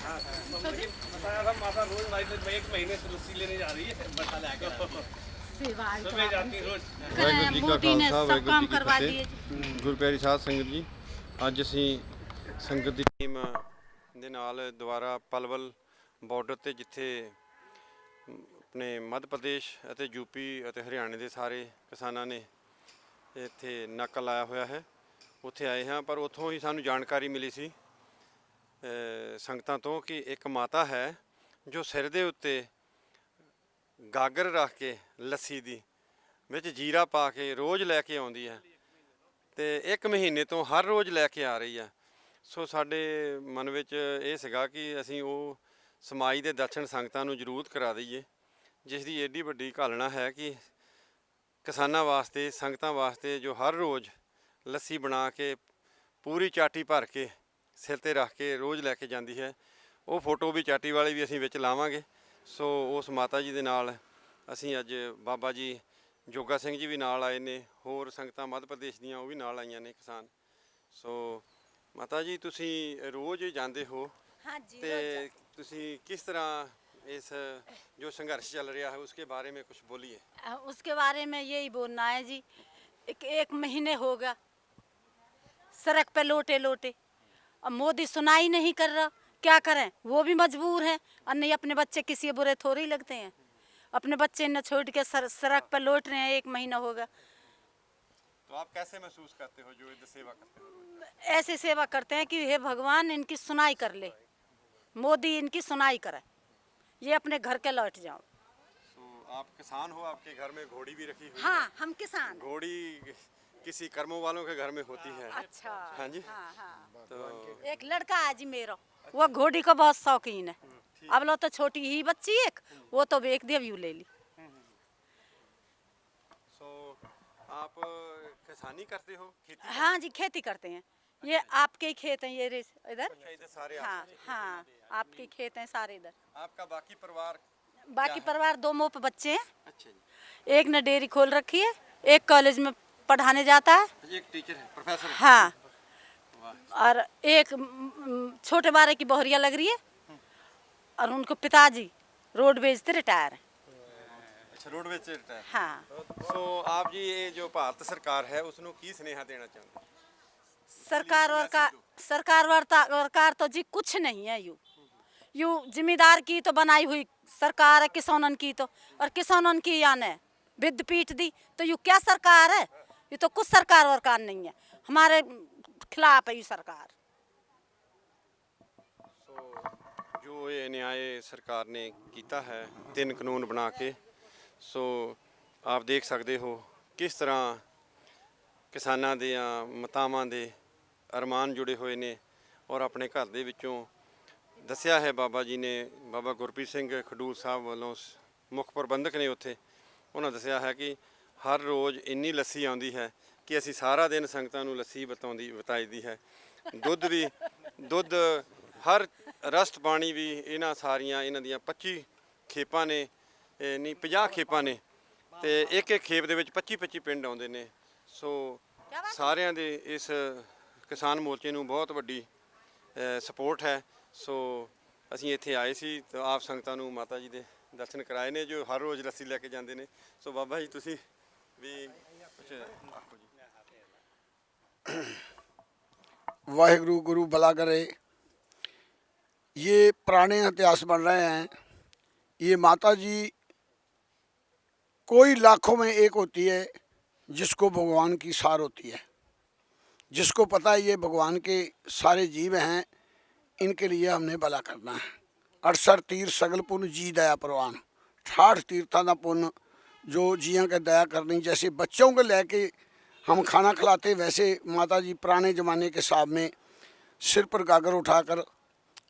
लेकिन बताया था माता रोज एक महीने से लस्सी लेने जा रही है, बता लेके सुबह जाती रोज। वाहिगुरू जी का खालसा वाहिगुरू जी की फतेह। ਗੁਰਪਿਆਰੀ ਸਾਧ ਸੰਗਤ ਜੀ, ਅੱਜ ਅਸੀਂ ਸੰਗਤ ਦੀ ਟੀਮ ਦੇ ਨਾਲ ਦੁਆਰਾ ਪਲਵਲ ਬਾਰਡਰ ਤੇ ਜਿੱਥੇ ਆਪਣੇ ਮੱਧ ਪ੍ਰਦੇਸ਼ ਅਤੇ ਯੂਪੀ ਅਤੇ ਹਰਿਆਣੇ ਦੇ ਸਾਰੇ ਕਿਸਾਨਾਂ ਨੇ ਇੱਥੇ ਨਾਕਾ ਲਾਇਆ ਹੋਇਆ ਹੈ, ਉੱਥੇ ਆਏ ਹਾਂ। ਪਰ ਉੱਥੋਂ ਹੀ ਸਾਨੂੰ ਜਾਣਕਾਰੀ ਮਿਲੀ ਸੀ ਸੰਗਤਾਂ ਤੋਂ ਕਿ ਇੱਕ ਮਾਤਾ ਹੈ ਜੋ ਸਿਰ ਦੇ ਉੱਤੇ ਗਾਗਰ ਰੱਖ ਕੇ ਲੱਸੀ ਦੀ ਵਿੱਚ ਜੀਰਾ ਪਾ ਕੇ ਰੋਜ਼ ਲੈ ਕੇ ਆਉਂਦੀ ਹੈ ਤੇ 1 ਮਹੀਨੇ ਤੋਂ ਹਰ ਰੋਜ਼ ਲੈ ਕੇ ਆ ਰਹੀ ਹੈ। ਸੋ ਸਾਡੇ ਮਨ ਵਿੱਚ ਇਹ ਸੀਗਾ ਕਿ ਅਸੀਂ ਉਹ ਸਮਾਜ ਦੇ ਦਰਸ਼ਨ ਸੰਗਤਾਂ ਨੂੰ ਜ਼ਰੂਰ ਕਰਾ ਦਈਏ, ਜਿਸ ਦੀ ਐਡੀ ਵੱਡੀ ਘਾਲਣਾ ਹੈ ਕਿ ਕਿਸਾਨਾਂ ਵਾਸਤੇ, ਸੰਗਤਾਂ ਵਾਸਤੇ ਜੋ ਹਰ ਰੋਜ਼ ਲੱਸੀ ਬਣਾ ਕੇ ਪੂਰੀ ਚਾਟੀ ਭਰ ਕੇ ਸਿਰ 'ਤੇ ਰੱਖ ਕੇ ਰੋਜ਼ ਲੈ ਕੇ ਜਾਂਦੀ ਹੈ। ਉਹ ਫੋਟੋ ਵੀ ਚਾਟੀ ਵਾਲੀ ਵੀ ਅਸੀਂ ਵਿੱਚ ਲਾਵਾਂਗੇ। ਸੋ ਉਸ ਮਾਤਾ ਜੀ ਦੇ ਨਾਲ ਅਸੀਂ ਅੱਜ ਬਾਬਾ ਜੀ ਜੋਗਾ ਸਿੰਘ ਜੀ ਵੀ ਨਾਲ ਆਏ ਨੇ, ਹੋਰ ਸੰਗਤਾਂ ਮੱਧ ਪ੍ਰਦੇਸ਼ ਦੀਆਂ ਉਹ ਵੀ ਨਾਲ ਆਈਆਂ ਨੇ ਕਿਸਾਨ। ਸੋ ਮਾਤਾ ਜੀ ਤੁਸੀਂ ਰੋਜ਼ ਜਾਂਦੇ ਹੋ ਤੇ ਤੁਸੀਂ किस तरह इस जो संघर्ष चल रहा है उसके बारे में कुछ बोलिए। उसके बारे में यही बोलना है जी, एक महीने हो गया सड़क पे लोटे लोटे, अब मोदी सुनाई नहीं कर रहा, क्या करें, वो भी मजबूर हैं और नहीं अपने बच्चे किसी बुरे थोड़े ही लगते हैं। अपने बच्चे न छोड़ के सड़क पर लौट रहे हैं, 1 महीना होगा। तो आप कैसे महसूस करते हो जो इधर सेवा करते हो? ऐसे सेवा करते हैं कि हे भगवान इनकी सुनाई कर ले, मोदी इनकी सुनाई करे, ये अपने घर के लौट जाओ। तो आप किसान हो, आपके घर में घोड़ी भी रखी हुई हाँ, है? हम किसान। घोड़ी किसी कर्मों वालों के घर में होती है। अच्छा। हाँ जी। हाँ, हाँ। तो एक लड़का है जी मेरा, वो घोड़ी का बहुत शौकीन है। अब लो तो छोटी ही बच्ची एक, वो तो बेच दी, अभी ले ली। सो आप किसानी करते हो, खेती? हाँ जी, खेती करते हैं। ये आपके ही खेत हैं, ये इधर। अच्छा, इधर सारे हाँ आपके? हाँ, आपके खेत हैं सारे इधर। आपका बाकी परिवार? बाकी परिवार 2 मोप बच्चे हैं, अच्छा जी। एक ने डेयरी खोल रखी है, एक कॉलेज में पढ़ाने जाता है। एक टीचर है, प्रोफेसर है? हाँ, वाह। और एक छोटे बारे की बोहरिया लग रही है, और उनको पिताजी रोड बेचते रिटायर है। अच्छा, रोडवेज से रिटायर। हाँ। सो आप जी ये जो भारत सरकार है उसਨੂੰ की स्नेहा देना चाहते? सरकार तो जी कुछ नहीं है। यू जिम्मेदार की तो बनाई हुई सरकार है किसानन की तो, और किसानन की यानी विद पीट दी तो यू क्या सरकार है? ये तो कुछ सरकार वरकार नहीं है, हमारे खिलाफ है ये सरकार। सो जो ये न्याय सरकार ने किया है 3 कानून बना के, सो आप देख सकते हो किस तरह किसानां दे मतावां दे अरमान जुड़े हुए ने। और अपने घर दे विचों दस्सिया है बाबा जी ने, बाबा गुरप्रीत सिंह खडूर साहब वालों मुख प्रबंधक ने उत्थे, उन्होंने दस्सिया है कि हर रोज़ इन्नी लस्सी आउंदी है कि असी सारा दिन संगतां नूं लस्सी बताई दी है। दुध हर रस्त पानी भी इन्हां सारियां इन्हां दियां 25 खेपां ने, नहीं 50 खेपां ने, ते एक खेप दे विच 25 पिंड आउंदे ने। सो सारियां दे इस किसान मोर्चे नूं बहुत वड्डी सपोर्ट है। सो असीं इत्थे आए सी तो आप संगतां नूं माता जी दे दर्शन कराए ने जो हर रोज़ लस्सी लैके जांदे ने। सो बाबा जी तुसीं भी कुछ आखो जी। वाहिगुरु गुरु भला करे। ये पुराने इतिहास बन रहे हैं। ये माता जी कोई लाखों में एक होती है जिसको भगवान की सार होती है, जिसको पता है ये भगवान के सारे जीव हैं, इनके लिए हमने भला करना है। 68 तीर्थ सगल पुण्य जी दया प्रवान, 68 तीर्थों का पुण्य जो जियां के दया करनी। जैसे बच्चों को लेके हम खाना खिलाते, वैसे माता जी पुराने ज़माने के हिसाब में सिर पर गागर उठाकर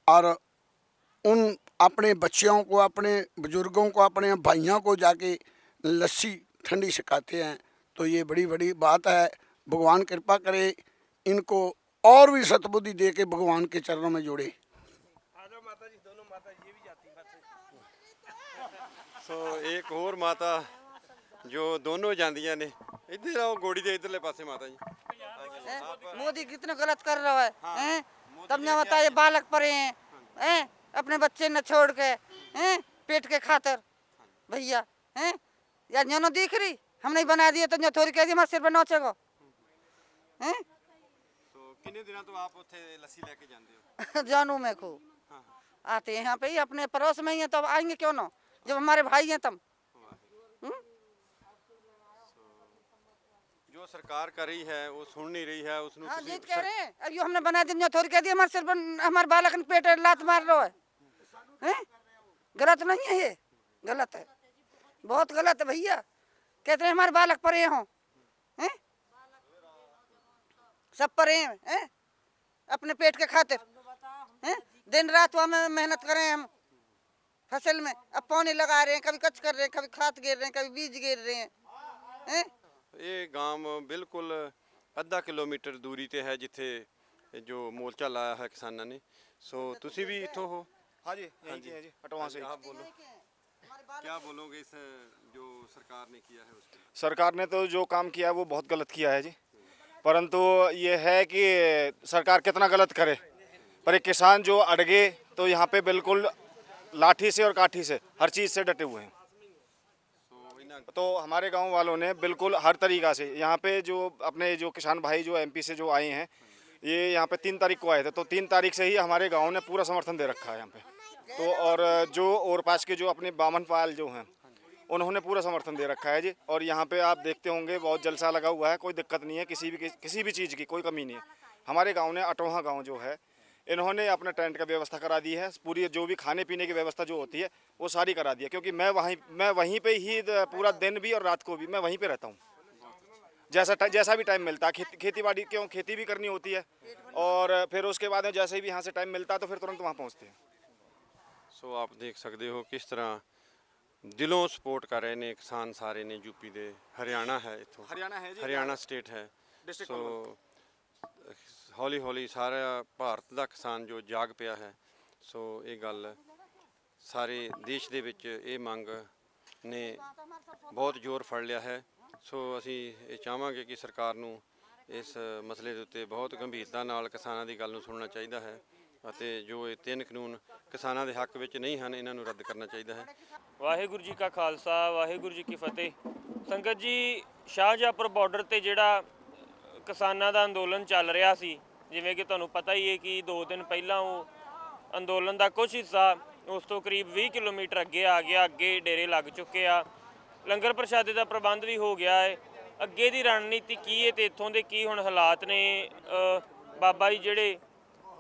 और उन अपने बच्चों को, अपने बुजुर्गों को, अपने भाइयों को जाके लस्सी ठंडी सिखाते हैं। तो ये बड़ी बड़ी बात है। भगवान कृपा करे इनको और भी सतबुद्धि दे के भगवान के चरणों में जोड़े। माता जी, दोनों माता ये भी जाती सो एक और माता जो दोनों जांदियां ने, इधर आओ घोड़ी दे इधरले पासे माता जी। मोदी कितना गलत कर रहा है, हैं? तब न बताइए बालक पड़े हैं, अपने बच्चे न छोड़ के हैं पेट के खातर भैया हैं या न्यों दिख रही हम नहीं बना दिए तो न्यों थोड़ी कह दी हमारे सिर पर नोचेगो हैं। तो कितने दिनों तो आप उठे लस्सी लेके जाते हो? जानू मैं खूब आते हैं यहाँ पे ही अपने पड़ोस में ही है तो अब आएंगे क्यों ना जब हमारे भाई हैं तब। जो सरकार कर रही है वो सुन नहीं रही है उसनु हाँ जीत कह रहे हैं अब यो हमने बना दी थोड़ी कह दी हमारे सिर पर हमारे बालक ने पेट लात मार लो है गलत नहीं है ये गलत है बहुत गलत है भैया कहते हैं हमारे बालक परे हों हैं सब परे हैं अपने पेट के खातिर हैं दिन रात वहाँ में मेहनत करें हम फसल में अब पौने लगा रहे हैं कभी कच कर रहे हैं कभी खाद गिर रहे हैं कभी बीज गिर रहे हैं। ये गांव बिल्कुल आधा किलोमीटर दूरी ते है जिथे जो मोर्चा लाया है किसानों ने। सो तुसी भी इथों हो? हाँ जी यहीं के हैं जी अटवा से। आप बोलो क्या बोलोगे इस जो सरकार ने किया है उसके? सरकार ने तो जो काम किया है वो बहुत गलत किया है जी, परंतु ये है कि सरकार कितना गलत करे पर एक किसान जो अड़गे तो यहाँ पे बिल्कुल लाठी से और काठी से हर चीज़ से डटे हुए हैं। तो हमारे गांव वालों ने बिल्कुल हर तरीक़ा से यहाँ पे जो अपने जो किसान भाई जो एमपी से जो आए हैं ये यहाँ पे 3 तारीख को आए थे तो 3 तारीख से ही हमारे गांव ने पूरा समर्थन दे रखा है यहाँ पे। तो और जो और पास के जो अपने बामन पाल जो हैं उन्होंने पूरा समर्थन दे रखा है जी। और यहाँ पे आप देखते होंगे बहुत जलसा लगा हुआ है, कोई दिक्कत नहीं है किसी भी चीज़ की कोई कमी नहीं है। हमारे गाँव ने अटोहा गाँव जो है इन्होंने अपने टेंट का व्यवस्था करा दी है, पूरी जो भी खाने पीने की व्यवस्था जो होती है वो सारी करा दी है क्योंकि मैं वहीं पे ही पूरा दिन भी और रात को भी मैं वहीं पे रहता हूँ। जैसा भी टाइम मिलता है खेती बाड़ी क्यों खेती भी करनी होती है और फिर उसके बाद जैसे भी यहाँ से टाइम मिलता है तो फिर तुरंत वहाँ पहुँचते हैं। सो आप देख सकते हो किस तरह दिलों सपोर्ट कर रहे ने किसान सारे ने। यूपी दे हरियाणा है इथों हरियाणा स्टेट है। सो हौली हौली सारा भारत का किसान जो जाग पिया है। सो ये गल सारे देश दे विच ये मंग ने बहुत जोर फड़ लिया है। सो असी ये चाहांगे कि सरकार नूं इस मसले दे उत्ते बहुत गंभीरता नाल किसानां दी गल नूं सुनना चाहिदा है ਅਤੇ जो ये 3 कानून किसानां दे हक विच नहीं हैं इन्हां नूं रद्द करना चाहिदा है। वाहिगुरू जी का खालसा वाहिगुरू जी की फतेह। संगत जी शाहजहाँपुर बार्डर ਤੇ ਜਿਹੜਾ ਕਿਸਾਨਾਂ ਦਾ ਅੰਦੋਲਨ ਚੱਲ ਰਿਹਾ ਸੀ ਜਿਵੇਂ ਕਿ ਤੁਹਾਨੂੰ ਪਤਾ ਹੀ ਹੈ ਕਿ 2 ਦਿਨ ਪਹਿਲਾਂ ਉਹ ਅੰਦੋਲਨ ਦਾ ਕੁਝ ਹਿੱਸਾ ਉਸ ਤੋਂ ਕਰੀਬ 20 ਕਿਲੋਮੀਟਰ ਅੱਗੇ ਆ ਗਿਆ, ਅੱਗੇ ਡੇਰੇ ਲੱਗ ਚੁੱਕੇ ਆ, ਲੰਗਰ ਪ੍ਰਸ਼ਾਦੇ ਦਾ ਪ੍ਰਬੰਧ ਵੀ ਹੋ ਗਿਆ ਹੈ। ਅੱਗੇ ਦੀ ਰਣਨੀਤੀ ਕੀ ਹੈ ਤੇ ਇੱਥੋਂ ਦੇ ਕੀ ਹੁਣ ਹਾਲਾਤ ਨੇ ਬਾਬਾ ਜੀ ਜਿਹੜੇ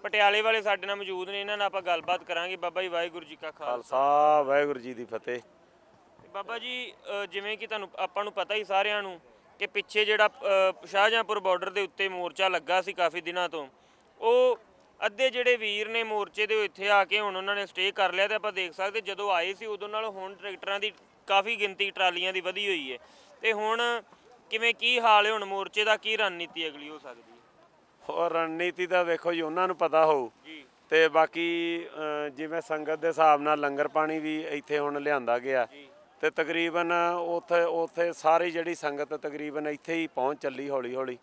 ਪਟਿਆਲੇ ਵਾਲੇ ਸਾਡੇ ਨਾਲ ਮੌਜੂਦ ਨੇ ਇਹਨਾਂ ਨਾਲ ਆਪਾਂ ਗੱਲਬਾਤ ਕਰਾਂਗੇ। ਬਾਬਾ ਜੀ ਵਾਹਿਗੁਰੂ ਜੀ ਕਾ ਖਾਲਸਾ ਵਾਹਿਗੁਰੂ ਜੀ ਦੀ ਫਤਿਹ। ਬਾਬਾ ਜੀ ਜਿਵੇਂ ਕਿ ਤੁਹਾਨੂੰ ਆਪਾਂ ਨੂੰ ਪਤਾ ਹੀ ਸਾਰਿਆਂ ਨੂੰ ਕਿ ਪਿੱਛੇ ਜਿਹੜਾ ਸ਼ਾਹਜहाँपुर ਬਾਰਡਰ ਦੇ ਉੱਤੇ ਮੋਰਚਾ ਲੱਗਾ ਸੀ ਕਾਫੀ ਦਿਨਾਂ ਤੋਂ, ਉਹ ਅੱਧੇ ਜਿਹੜੇ ਵੀਰ ਨੇ ਮੋਰਚੇ ਦੇ ਇੱਥੇ ਆ ਕੇ ਹੁਣ ਉਹਨਾਂ ਨੇ ਸਟੇ ਕਰ ਲਿਆ ਤੇ ਆਪਾਂ ਦੇਖ ਸਕਦੇ ਜਦੋਂ ਆਏ ਸੀ ਉਦੋਂ ਨਾਲ ਹੁਣ ਟਰੈਕਟਰਾਂ ਦੀ ਕਾਫੀ ਗਿਣਤੀ ਟਰਾਲੀਆਂ ਦੀ ਵਧੀ ਹੋਈ ਹੈ ਤੇ ਹੁਣ ਕਿਵੇਂ ਕੀ ਹਾਲ ਹੈ ਹੁਣ ਮੋਰਚੇ ਦਾ ਕੀ ਰਣਨੀਤੀ ਅਗਲੀ ਹੋ ਸਕਦੀ ਹੈ? ਹੋਰ ਰਣਨੀਤੀ ਤਾਂ ਵੇਖੋ ਜੀ ਉਹਨਾਂ ਨੂੰ ਪਤਾ ਹੋਊ ਤੇ ਬਾਕੀ ਜਿਵੇਂ ਸੰਗਤ ਦੇ ਹਿਸਾਬ ਨਾਲ ਲੰਗਰ ਪਾਣੀ ਵੀ ਇੱਥੇ ਹੁਣ ਲਿਆਂਦਾ ਗਿਆ ਤੇ ਤਕਰੀਬਨ ਉੱਥੇ ਸਾਰੀ ਜਿਹੜੀ ਸੰਗਤ ਤਕਰੀਬਨ ਇੱਥੇ ਹੀ ਪਹੁੰਚ ਚੱਲੀ ਹੌਲੀ ਹੌਲੀ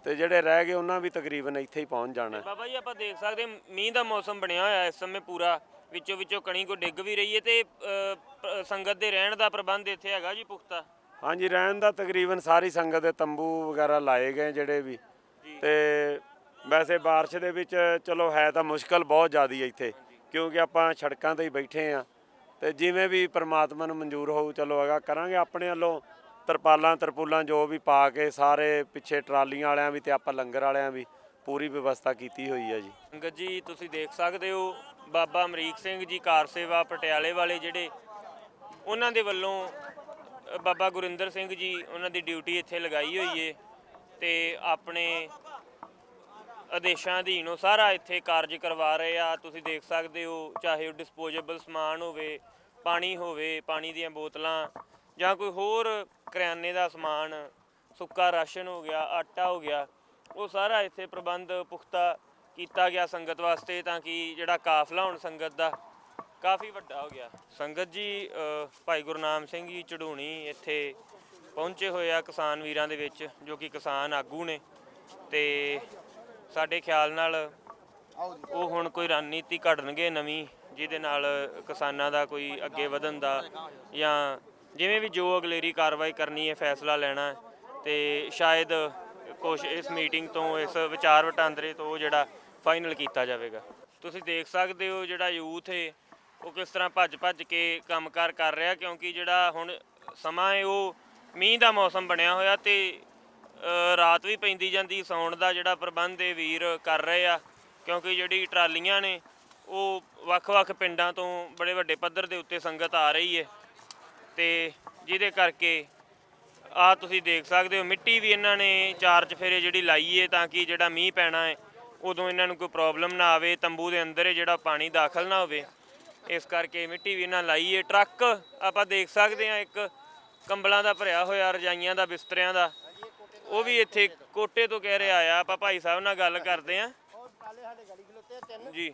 ਤੇ ਜਿਹੜੇ ਰਹਿ ਗਏ ਉਹਨਾਂ ਵੀ ਤਕਰੀਬਨ ਇੱਥੇ ਹੀ ਪਹੁੰਚ ਜਾਣਾ। ਬਾਬਾ ਜੀ ਆਪਾਂ ਦੇਖ ਸਕਦੇ ਮੀਂਹ ਦਾ ਮੌਸਮ ਬਣਿਆ ਹੋਇਆ ਇਸ ਸਮੇਂ ਪੂਰਾ, ਵਿੱਚੋਂ ਕਣੀ ਕੋ ਡਿੱਗ ਵੀ ਰਹੀ ਹੈ ਤੇ ਸੰਗਤ ਦੇ ਰਹਿਣ ਦਾ ਪ੍ਰਬੰਧ ਇੱਥੇ ਹੈਗਾ ਜੀ ਪੁਖਤਾ? ਹਾਂਜੀ ਰਹਿਣ ਦਾ ਤਕਰੀਬਨ ਸਾਰੀ ਸੰਗਤ ਦੇ ਤੰਬੂ ਵਗੈਰਾ ਲਾਏ ਗਏ ਜਿਹੜੇ ਵੀ ਤੇ ਵੈਸੇ ਬਾਰਿਸ਼ ਦੇ ਵਿੱਚ ਚਲੋ ਹੈ ਤਾਂ ਮੁਸ਼ਕਲ ਬਹੁਤ ਜ਼ਿਆਦੀ ਹੈ ਇੱਥੇ ਕਿਉਂਕਿ ਆਪਾਂ ਸੜਕਾਂ 'ਤੇ ਹੀ ਬੈਠੇ ਹਾਂ ਤੇ ਜਿਵੇਂ ਵੀ ਪ੍ਰਮਾਤਮਾ ਨੂੰ ਮਨਜ਼ੂਰ ਹੋਊ ਚਲੋ ਹੈਗਾ ਕਰਾਂਗੇ ਆਪਣੇ ਵੱਲੋਂ ਤਰਪੂਲਾਂ ਜੋ ਵੀ ਪਾ ਕੇ ਸਾਰੇ ਪਿੱਛੇ ਟਰਾਲੀਆਂ ਵਾਲਿਆਂ ਵੀ ਤੇ ਆਪਾਂ ਲੰਗਰ ਵਾਲਿਆਂ ਵੀ ਪੂਰੀ ਵਿਵਸਥਾ ਕੀਤੀ ਹੋਈ ਹੈ ਜੀ। ਸੰਗਤ ਜੀ ਤੁਸੀਂ ਦੇਖ ਸਕਦੇ ਹੋ ਬਾਬਾ ਅਮਰੀਕ ਸਿੰਘ ਜੀ ਕਾਰ ਸੇਵਾ ਪਟਿਆਲੇ ਵਾਲੇ ਜਿਹੜੇ ਉਹਨਾਂ ਦੇ ਵੱਲੋਂ ਬਾਬਾ ਗੁਰਿੰਦਰ ਸਿੰਘ ਜੀ ਉਹਨਾਂ ਦੀ ਡਿਊਟੀ ਇੱਥੇ ਲਗਾਈ ਹੋਈ ਹੈ ਤੇ ਆਪਣੇ ਆਦੇਸ਼ਾਂ ਅਧੀਨ ਉਹ ਸਾਰਾ ਇੱਥੇ ਕਾਰਜ ਕਰਵਾ ਰਹੇ ਆ। ਤੁਸੀਂ ਦੇਖ ਸਕਦੇ ਹੋ ਚਾਹੇ ਉਹ ਡਿਸਪੋਜ਼ੇਬਲ ਸਮਾਨ ਹੋਵੇ, ਪਾਣੀ ਹੋਵੇ, ਪਾਣੀ ਦੀਆਂ ਬੋਤਲਾਂ ਜਾਂ ਕੋਈ ਹੋਰ ਕਰਿਆਨੇ ਦਾ ਸਮਾਨ, ਸੁੱਕਾ ਰਾਸ਼ਨ ਹੋ ਗਿਆ, ਆਟਾ ਹੋ ਗਿਆ, ਉਹ ਸਾਰਾ ਇੱਥੇ ਪ੍ਰਬੰਧ ਪੁਖਤਾ ਕੀਤਾ ਗਿਆ ਸੰਗਤ ਵਾਸਤੇ ਤਾਂ ਕਿ ਜਿਹੜਾ ਕਾਫਲਾ ਹੁਣ ਸੰਗਤ ਦਾ ਕਾਫੀ ਵੱਡਾ ਹੋ ਗਿਆ। ਸੰਗਤ ਜੀ ਭਾਈ ਗੁਰਨਾਮ ਸਿੰਘ ਜੀ ਚੜੂਣੀ ਇੱਥੇ ਪਹੁੰਚੇ ਹੋਏ ਆ ਕਿਸਾਨ ਵੀਰਾਂ ਦੇ ਵਿੱਚ ਜੋ ਕਿ ਕਿਸਾਨ ਆਗੂ ਨੇ ਤੇ ਸਾਡੇ ਖਿਆਲ ਨਾਲ ਉਹ ਹੁਣ ਕੋਈ ਰਣਨੀਤੀ ਘੜਨਗੇ ਨਵੀਂ ਜਿਹਦੇ ਨਾਲ ਕਿਸਾਨਾਂ ਦਾ ਕੋਈ ਅੱਗੇ ਵਧਣ ਦਾ ਜਾਂ ਜਿਵੇਂ ਵੀ ਜੋ ਅਗਲੇਰੀ ਕਾਰਵਾਈ ਕਰਨੀ ਹੈ ਫੈਸਲਾ ਲੈਣਾ ਹੈ, ਤੇ ਸ਼ਾਇਦ ਕੁਛ ਇਸ ਮੀਟਿੰਗ ਤੋਂ ਇਸ ਵਿਚਾਰ ਵਟਾਂਦਰੇ ਤੋਂ ਜਿਹੜਾ ਫਾਈਨਲ ਕੀਤਾ ਜਾਵੇਗਾ। ਤੁਸੀਂ ਦੇਖ ਸਕਦੇ ਹੋ ਜਿਹੜਾ ਯੂਥ ਹੈ ਉਹ ਕਿਸ ਤਰ੍ਹਾਂ ਭੱਜ ਭੱਜ ਕੇ ਕੰਮਕਾਰ ਕਰ ਰਿਹਾ, ਕਿਉਂਕਿ ਜਿਹੜਾ ਹੁਣ ਸਮਾਂ ਹੈ ਉਹ ਮੀਂਹ ਦਾ ਮੌਸਮ ਬਣਿਆ ਹੋਇਆ ਤੇ ਰਾਤ ਵੀ ਪੈਂਦੀ ਜਾਂਦੀ, ਸੌਣ ਦਾ ਜਿਹੜਾ ਪ੍ਰਬੰਧ ਇਹ ਵੀਰ ਕਰ ਰਹੇ ਆ, ਕਿਉਂਕਿ ਜਿਹੜੀ ਟਰਾਲੀਆਂ ਨੇ ਉਹ ਵੱਖ-ਵੱਖ ਪਿੰਡਾਂ ਤੋਂ ਬੜੇ ਵੱਡੇ ਪੱਧਰ ਦੇ ਉੱਤੇ ਸੰਗਤ ਆ ਰਹੀ ਹੈ ਤੇ ਜਿਹਦੇ ਕਰਕੇ ਆ ਤੁਸੀਂ ਦੇਖ ਸਕਦੇ ਹੋ ਮਿੱਟੀ ਵੀ ਇਹਨਾਂ ਨੇ 4 ਚੁਫੇਰੇ ਜਿਹੜੀ ਲਾਈ ਹੈ ਤਾਂ ਕਿ ਜਿਹੜਾ ਮੀਂਹ ਪੈਣਾ ਹੈ ਉਦੋਂ ਇਹਨਾਂ ਨੂੰ ਕੋਈ ਪ੍ਰੋਬਲਮ ਨਾ ਆਵੇ, ਤੰਬੂ ਦੇ ਅੰਦਰ ਜਿਹੜਾ ਪਾਣੀ ਦਾਖਲ ਨਾ ਹੋਵੇ, ਇਸ ਕਰਕੇ ਮਿੱਟੀ ਵੀ ਇਹਨਾਂ ਲਾਈ ਹੈ। ਟਰੱਕ ਆਪਾਂ ਦੇਖ ਸਕਦੇ ਹਾਂ ਇੱਕ ਕੰਬਲਾਂ ਦਾ ਭਰਿਆ ਹੋਇਆ, ਰਜਾਈਆਂ ਦਾ, ਬਿਸਤਰਿਆਂ ਦਾ, ਉਹ ਵੀ ਇੱਥੇ ਕੋਟੇ ਤੋਂ ਕਹਿ ਰਿਹਾ ਆਇਆ। ਆਪਾਂ ਭਾਈ ਸਾਹਿਬ ਨਾਲ ਗੱਲ ਕਰਦੇ ਹਾਂ ਜੀ।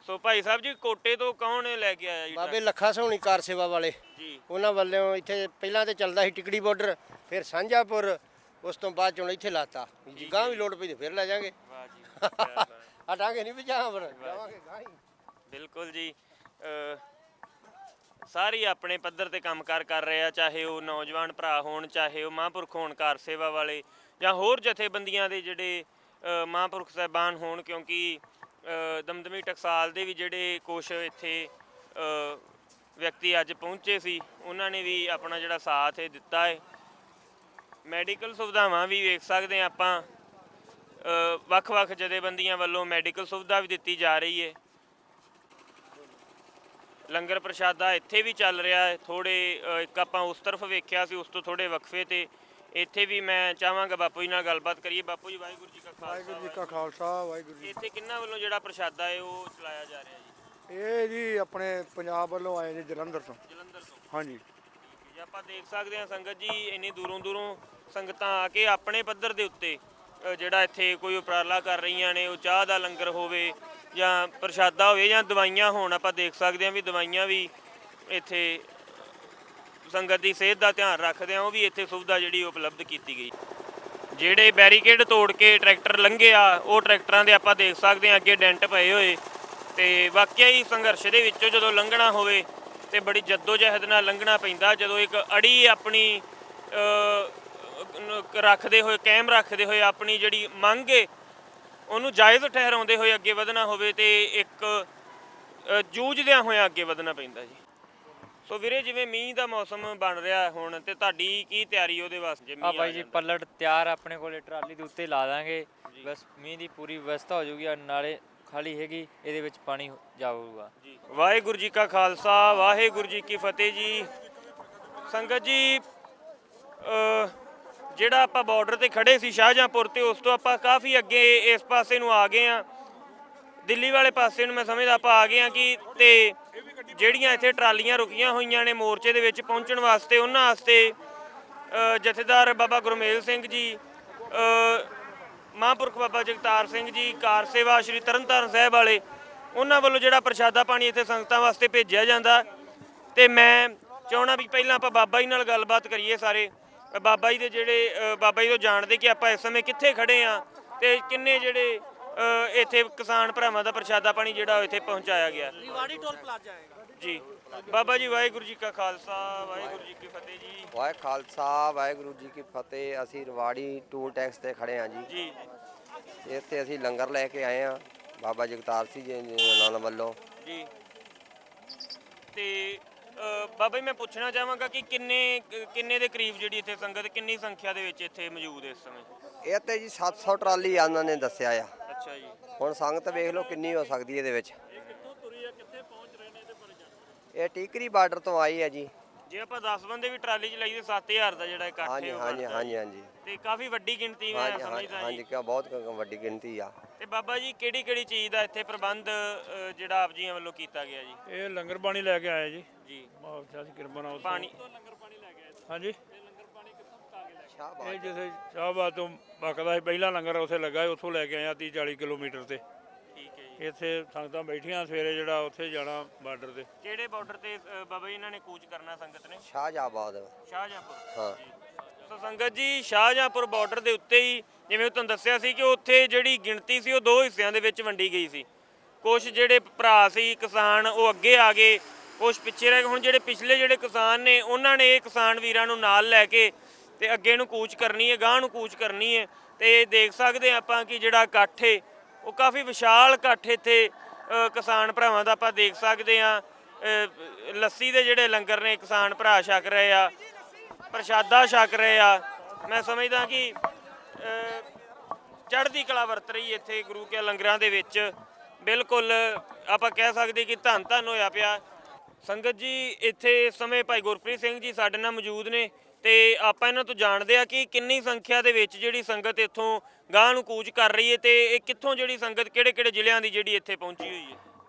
ਸੋ ਭਾਈ ਸਾਹਿਬ ਜੀ, ਕੋਟੇ ਤੋਂ ਕੌਣ ਲੈ ਕੇ ਆਇਆ ਜੀ? ਬਾਬੇ ਲੱਖਾ ਸੋਹਣੀ ਕਾਰ ਸੇਵਾ ਵਾਲੇ ਜੀ, ਉਹਨਾਂ ਵੱਲੋਂ ਇੱਥੇ ਪਹਿਲਾਂ ਤੇ ਚੱਲਦਾ ਸੀ ਟਿਕੜੀ ਬਾਰਡਰ, ਫਿਰ ਸਾਂਝਾਪੁਰ, ਉਸ ਤੋਂ ਬਾਅਦ ਚੋਂ ਇੱਥੇ ਲਾਤਾ। ਗਾਂ ਵੀ ਲੋੜ ਪਈ ਤੇ ਫਿਰ ਲੈ ਜਾਾਂਗੇ। ਵਾਹ ਜੀ, ਕਿਆ ਬਾਤ ਹੈ। ਹਟਾਂਗੇ ਨਹੀਂ ਵਿਚਾਰਾਂ ਪਰ ਜਾਵਾਂਗੇ ਗਾਂ ਹੀ। ਬਿਲਕੁਲ ਜੀ, ਸਾਰੇ ਆਪਣੇ ਪੱਧਰ ਤੇ ਕੰਮਕਾਰ ਕਰ ਰਹੇ ਆ, ਚਾਹੇ ਉਹ ਨੌਜਵਾਨ ਭਰਾ ਹੋਣ, ਚਾਹੇ ਉਹ ਮਹਾਂਪੁਰਖ ਹੋਣ ਕਾਰ ਸੇਵਾ ਵਾਲੇ, ਜਾਂ ਹੋਰ ਜਥੇਬੰਦੀਆਂ ਦੇ ਜਿਹੜੇ ਮਹਾਂਪੁਰਖ ਸਾਹਿਬਾਨ ਹੋਣ, ਕਿਉਂਕਿ ਦਮਦਮੀ ਟਕਸਾਲ ਦੇ ਵੀ ਜਿਹੜੇ ਕੁਛ ਇੱਥੇ ਵਿਅਕਤੀ ਅੱਜ ਪਹੁੰਚੇ ਸੀ, ਉਹਨਾਂ ਨੇ ਵੀ ਆਪਣਾ ਜਿਹੜਾ ਸਾਥ ਹੈ ਦਿੱਤਾ ਹੈ। ਮੈਡੀਕਲ ਸੁਵਿਧਾਵਾਂ ਵੀ ਵੇਖ ਸਕਦੇ ਹਾਂ ਆਪਾਂ, ਵੱਖ-ਵੱਖ ਜਥੇਬੰਦੀਆਂ ਵੱਲੋਂ ਮੈਡੀਕਲ ਸੁਵਿਧਾ ਵੀ ਦਿੱਤੀ ਜਾ ਰਹੀ ਹੈ। ਲੰਗਰ ਪ੍ਰਸ਼ਾਦਾ ਇੱਥੇ ਵੀ ਚੱਲ ਰਿਹਾ ਹੈ। ਥੋੜ੍ਹੇ ਇੱਕ ਆਪਾਂ ਉਸ ਤਰਫ ਵੇਖਿਆ ਸੀ, ਉਸ ਤੋਂ ਥੋੜ੍ਹੇ ਵਕਫੇ ਤੇ ਇੱਥੇ ਵੀ ਮੈਂ ਚਾਹਾਂਗਾ ਬਾਪੂ ਜੀ ਨਾਲ ਗੱਲਬਾਤ ਕਰੀਏ। ਬਾਪੂ ਜੀ, ਵਾਹਿਗੁਰੂ ਜੀ ਕਾ ਖਾਲਸਾ। ਵਾਹਿਗੁਰੂ ਜੀ ਕਾ ਖਾਲਸਾ, ਵਾਹਿਗੁਰੂ ਜੀ। ਇੱਥੇ ਕਿਹਨਾਂ ਵੱਲੋਂ ਜਿਹੜਾ ਪ੍ਰਸ਼ਾਦਾ ਹੈ ਉਹ ਚਲਾਇਆ ਜਾ ਰਿਹਾ ਜੀ? ਇਹ ਜੀ ਆਪਣੇ ਪੰਜਾਬ ਵੱਲੋਂ ਆਏ ਜੀ, ਜਲੰਧਰ ਤੋਂ। ਜਲੰਧਰ ਤੋਂ? ਹਾਂਜੀ ਜੀ, ਆਪਾਂ ਦੇਖ ਸਕਦੇ ਹਾਂ ਸੰਗਤ ਜੀ, ਇੰਨੀ ਦੂਰੋਂ ਦੂਰੋਂ ਸੰਗਤਾਂ ਆ ਕੇ ਆਪਣੇ ਪੱਧਰ ਦੇ ਉੱਤੇ ਜਿਹੜਾ ਇੱਥੇ ਕੋਈ ਉਪਰਾਲਾ ਕਰ ਰਹੀਆਂ ਨੇ, ਉਹ ਚਾਹ ਦਾ ਲੰਗਰ ਹੋਵੇ ਜਾਂ ਪ੍ਰਸ਼ਾਦਾ ਹੋਵੇ ਜਾਂ ਦਵਾਈਆਂ ਹੋਣ। ਆਪਾਂ ਦੇਖ ਸਕਦੇ ਹਾਂ ਵੀ ਦਵਾਈਆਂ ਵੀ ਇੱਥੇ ਸੰਗਤ ਦੀ ਸਿਹਤ ਦਾ ਧਿਆਨ ਰੱਖਦੇ ਆ, ਉਹ ਵੀ ਇੱਥੇ ਸੁਵਿਧਾ ਜਿਹੜੀ ਉਪਲਬਧ ਕੀਤੀ ਗਈ। ਜਿਹੜੇ ਬੈਰੀਕੇਡ ਤੋੜ ਕੇ ਟਰੈਕਟਰ ਲੰਘੇ ਆ, ਉਹ ਟਰੈਕਟਰਾਂ ਦੇ ਆਪਾਂ ਦੇਖ ਸਕਦੇ ਹਾਂ ਅੱਗੇ ਡੈਂਟ ਪਏ ਹੋਏ, ਤੇ ਵਾਕਿਆ ਹੀ ਸੰਘਰਸ਼ ਦੇ ਵਿੱਚੋਂ ਜਦੋਂ ਲੰਘਣਾ ਹੋਵੇ ਤੇ ਬੜੀ ਜੱਦੋ-ਜਹਿਦ ਨਾਲ ਲੰਘਣਾ ਪੈਂਦਾ। ਜਦੋਂ ਇੱਕ ਅੜੀ ਆਪਣੀ ਰੱਖਦੇ ਹੋਏ, ਕਾਇਮ ਰੱਖਦੇ ਹੋਏ, ਆਪਣੀ ਜਿਹੜੀ ਮੰਗ ਹੈ ਉਹਨੂੰ ਜਾਇਜ਼ ਠਹਿਰਾਉਂਦੇ ਹੋਏ ਅੱਗੇ ਵਧਣਾ ਹੋਵੇ ਤੇ ਇੱਕ ਜੂਝਦਿਆਂ ਹੋਇਆ ਅੱਗੇ ਵਧਣਾ ਪੈਂਦਾ ਜੀ। ਸੋ ਵੀਰੇ, ਜਿਵੇਂ ਮੀਂਹ ਦਾ ਮੌਸਮ ਬਣ ਰਿਹਾ ਹੁਣ, ਤੇ ਤੁਹਾਡੀ ਕੀ ਤਿਆਰੀ ਉਹਦੇ ਵਾਸਤੇ? ਆ ਬਾਈ ਜੀ, ਪੱਲਟ ਤਿਆਰ ਆਪਣੇ ਕੋਲੇ, ਟਰਾਲੀ ਦੇ ਉੱਤੇ ਲਾ ਦਾਂਗੇ, ਬਸ ਮੀਂਹ ਦੀ ਪੂਰੀ ਵਿਵਸਥਾ ਹੋ ਜਾਊਗੀ, ਨਾਲੇ ਖਾਲੀ ਹੈਗੀ, ਇਹਦੇ ਵਿੱਚ ਪਾਣੀ ਜਾਊਗਾ ਜੀ। ਵਾਹਿਗੁਰੂ ਜੀ ਕਾ ਖਾਲਸਾ, ਵਾਹਿਗੁਰੂ ਜੀ ਕੀ ਫਤਿਹ ਜੀ। ਸੰਗਤ ਜੀ, ਜਿਹੜਾ ਆਪਾਂ ਬਾਰਡਰ ਤੇ ਖੜੇ ਸੀ ਸ਼ਾਹਜਹਾਂਪੁਰ ਤੇ, ਉਸ ਤੋਂ ਆਪਾਂ ਕਾਫੀ ਅੱਗੇ ਇਸ ਪਾਸੇ ਨੂੰ ਆ ਗਏ ਆ, ਦਿੱਲੀ ਵਾਲੇ ਪਾਸੇ ਨੂੰ ਮੈਂ ਸਮਝਦਾ ਆਪਾਂ ਆ ਗਏ ਆ ਕਿ ਤੇ ਜਿਹੜੀਆਂ ਇੱਥੇ ਟਰਾਲੀਆਂ ਰੁਕੀਆਂ ਹੋਈਆਂ ਨੇ ਮੋਰਚੇ ਦੇ ਵਿੱਚ ਪਹੁੰਚਣ ਵਾਸਤੇ, ਉਹਨਾਂ ਵਾਸਤੇ ਜਥੇਦਾਰ ਬਾਬਾ ਗੁਰਮੇਲ ਸਿੰਘ ਜੀ, ਮਹਾਂਪੁਰਖ ਬਾਬਾ ਜਗਤਾਰ ਸਿੰਘ ਜੀ, ਕਾਰ ਸੇਵਾ ਸ਼੍ਰੀ ਤਰਨਤਾਰਨ ਸਾਹਿਬ ਵਾਲੇ, ਉਹਨਾਂ ਵੱਲੋਂ ਜਿਹੜਾ ਪ੍ਰਸ਼ਾਦਾ ਪਾਣੀ ਇੱਥੇ ਸੰਗਤਾਂ ਵਾਸਤੇ ਭੇਜਿਆ ਜਾਂਦਾ। ਤੇ ਮੈਂ ਚਾਹੁੰਦਾ ਵੀ ਪਹਿਲਾਂ ਆਪਾਂ ਬਾਬਾ ਜੀ ਨਾਲ ਗੱਲਬਾਤ ਕਰੀਏ, ਸਾਰੇ ਬਾਬਾ ਜੀ ਦੇ ਜਿਹੜੇ ਬਾਬਾ ਜੀ ਤੋਂ ਜਾਣਦੇ ਕਿ ਆਪਾਂ ਇਸ ਸਮੇਂ ਕਿੱਥੇ ਖੜੇ ਆ ਤੇ ਕਿੰਨੇ ਜਿਹੜੇ ਇੱਥੇ ਕਿਸਾਨ ਭਰਾਵਾਂ ਦਾ ਪ੍ਰਸ਼ਾਦਾ ਪਾਣੀ ਜਿਹੜਾ ਇੱਥੇ ਪਹੁੰਚਾਇਆ ਗਿਆ। ਰਿਵਾੜੀ ਟੋਲ ਪਲਾਜ਼ਾ ਆਏਗਾ ਜੀ। ਬਾਬਾ ਜੀ, ਵਾਹਿਗੁਰੂ ਜੀ ਕਾ ਖਾਲਸਾ, ਵਾਹਿਗੁਰੂ ਜੀ ਕੀ ਫਤਿਹ ਜੀ। ਵਾਹਿ ਖਾਲਸਾ, ਵਾਹਿਗੁਰੂ ਜੀ ਕੀ ਫਤਿਹ। ਅਸੀਂ ਰਿਵਾੜੀ ਟੂਲ ਟੈਕਸ ਤੇ ਖੜੇ ਹਾਂ ਜੀ। ਇੱਥੇ ਅਸੀਂ ਲੰਗਰ ਲੈ ਕੇ ਆਏ ਹਾਂ ਬਾਬਾ ਜਗਤਾਰ ਸਿੰਘ ਜੀ ਨਾਲ ਵੱਲੋਂ ਜੀ। ਤੇ ਬਾਬਾ ਜੀ, ਮੈਂ ਪੁੱਛਣਾ ਚਾਹਾਂਗਾ ਕਿ ਕਿੰਨੇ ਦੇ ਕਰੀਬ ਜਿਹੜੀ ਇੱਥੇ ਸੰਗਤ, ਕਿੰਨੀ ਸੰਖਿਆ ਦੇ ਵਿੱਚ ਇੱਥੇ ਮੌਜੂਦ ਹੈ ਇਸ ਸਮੇਂ? ਇਹ ਤੇ ਜੀ 700 ਟਰਾਲੀ ਆ ਉਹਨਾਂ ਨੇ ਦੱਸਿਆ ਆ। ਅੱਛਾ ਜੀ। ਹੁਣ ਸੰਗਤ ਵੇਖ ਲਓ ਕਿੰਨੀ ਹੋ ਸਕਦੀ ਇਹਦੇ ਵਿੱਚ। ਇਹ ਟੀਕਰੀ ਬਾਰਡਰ ਤੋਂ ਆਈ ਹੈ ਜੀ। ਜੇ ਆਪਾਂ 10 ਬੰਦੇ ਵੀ ਟਰਾਲੀ 'ਚ ਲਾਈਏ 7000 ਦਾ ਜਿਹੜਾ ਇਕੱਠ ਹਾਂਜੀ ਹਾਂਜੀ ਹਾਂਜੀ ਹਾਂਜੀ। ਤੇ ਕਾਫੀ ਵੱਡੀ ਗਿਣਤੀ ਮੈਂ ਸਮਝਦਾ ਜੀ। ਹਾਂਜੀ, ਕਿਉਂ ਬਹੁਤ ਵੱਡੀ ਗਿਣਤੀ ਆ। ਤੇ ਬਾਬਾ ਜੀ, ਕਿਹੜੀ ਚੀਜ਼ ਦਾ ਇੱਥੇ ਪ੍ਰਬੰਧ ਜਿਹੜਾ ਆਪ ਜੀਆਂ ਵੱਲੋਂ ਕੀਤਾ ਗਿਆ ਜੀ? ਇਹ ਲੰਗਰ ਪਾਣੀ ਲੈ ਕੇ ਆਏ ਜੀ। ਜੀ। ਬਾਦਸ਼ਾਹ ਦੀ ਕਿਰਪਾ ਨਾਲ ਪਾਣੀ ਹਾਂਜੀ। ਇਹ ਜਿੱਥੇ ਸ਼ਾਹਬਾਦ ਤੋਂ ਬਕਦਾ ਸੀ ਪਹਿਲਾਂ ਲੰਗਰ, ਉੱਥੇ ਲੱਗਾ, ਉੱਥੋਂ ਲੈ ਕੇ ਆਏ 30-40 ਕਿਲੋਮੀਟਰ ਤੇ। ਠੀਕ ਹੈ ਜੀ। ਇੱਥੇ ਸੰਗਤਾਂ ਬੈਠੀਆਂ, ਸਵੇਰੇ ਜਿਹੜਾ ਉੱਥੇ ਜਾਣਾ ਬਾਰਡਰ ਤੇ। ਕਿਹੜੇ ਬਾਰਡਰ ਤੇ ਬਾਬਾ ਜੀ ਇਹਨਾਂ ਨੇ ਕੂਚ ਕਰਨਾ ਸੰਗਤ ਨੇ? ਸ਼ਾਹਜਹਾਬਾਦ। ਸ਼ਾਹਜਹਾਂਪੁਰ। ਹਾਂ। ਸੋ ਸੰਗਤ ਜੀ, ਸ਼ਾਹਜਹਾਂਪੁਰ ਬਾਰਡਰ ਦੇ ਉੱਤੇ ਹੀ, ਜਿਵੇਂ ਤੁਹਾਨੂੰ ਦੱਸਿਆ ਸੀ ਕਿ ਉੱਥੇ ਜਿਹੜੀ ਗਿਣਤੀ ਸੀ ਉਹ 2 ਹਿੱਸਿਆਂ ਦੇ ਵਿੱਚ ਵੰਡੀ ਗਈ ਸੀ। ਕੁਝ ਜਿਹੜੇ ਭਰਾ ਸੀ ਕਿਸਾਨ ਉਹ ਅੱਗੇ ਆ ਗਏ, ਕੁਝ ਪਿੱਛੇ ਰਹਿ ਗਏ। ਹੁਣ ਜਿਹੜੇ ਪਿਛਲੇ ਜਿਹੜੇ ਕਿਸਾਨ ਨੇ ਉਹਨਾਂ ਨੇ ਇਹ ਕਿਸਾਨ ਵੀਰਾਂ ਨੂੰ ਨਾਲ ਲੈ ਕੇ ਤੇ ਅੱਗੇ ਨੂੰ ਕੂਚ ਕਰਨੀ ਹੈ, ਗਾਂਹ ਨੂੰ ਕੂਚ ਕਰਨੀ ਹੈ। ਤੇ ਦੇਖ ਸਕਦੇ ਆਪਾਂ ਕਿ ਜਿਹੜਾ ਇਕੱਠ ਹੈ ਉਹ ਕਾਫੀ ਵਿਸ਼ਾਲ ਇਕੱਠ ਇੱਥੇ ਕਿਸਾਨ ਭਰਾਵਾਂ ਦਾ ਆਪਾਂ ਦੇਖ ਸਕਦੇ ਹਾਂ। ਲੱਸੀ ਦੇ ਜਿਹੜੇ ਲੰਗਰ ਨੇ ਕਿਸਾਨ ਭਰਾ ਛਕ ਰਹੇ ਆ, ਪ੍ਰਸ਼ਾਦਾ ਛਕ ਰਹੇ ਆ। ਮੈਂ ਸਮਝਦਾ ਕਿ ਚੜ੍ਹਦੀ ਕਲਾ ਵਰਤ ਰਹੀ ਇੱਥੇ ਗੁਰੂ ਕੇ ਲੰਗਰਾਂ ਦੇ ਵਿੱਚ। ਬਿਲਕੁਲ ਆਪਾਂ ਕਹਿ ਸਕਦੇ ਕਿ ਧੰਨ ਧੰਨ ਹੋਇਆ ਪਿਆ। ਸੰਗਤ ਜੀ ਇੱਥੇ ਇਸ ਸਮੇਂ ਭਾਈ ਗੁਰਪ੍ਰੀਤ ਸਿੰਘ ਜੀ ਸਾਡੇ ਨਾਲ ਮੌਜੂਦ ਨੇ ਤੇ ਆਪਾਂ ਇਹਨਾਂ ਤੋਂ ਜਾਣਦੇ ਆ ਕਿ ਕਿੰਨੀ ਸੰਖਿਆ ਦੇ ਵਿੱਚ ਜਿਹੜੀ ਸੰਗਤ ਇੱਥੋਂ ਗਾਂਹ ਨੂੰ ਕੂਚ ਕਰ ਰਹੀ ਹੈ ਤੇ ਇਹ ਕਿੱਥੋਂ ਜਿਹੜੀ ਸੰਗਤ ਕਿਹੜੇ ਜ਼ਿਲ੍ਹਿਆਂ ਦੀ ਜਿਹੜੀ ਇੱਥੇ ਪਹੁੰਚੀ ਹੋਈ ਹੈ।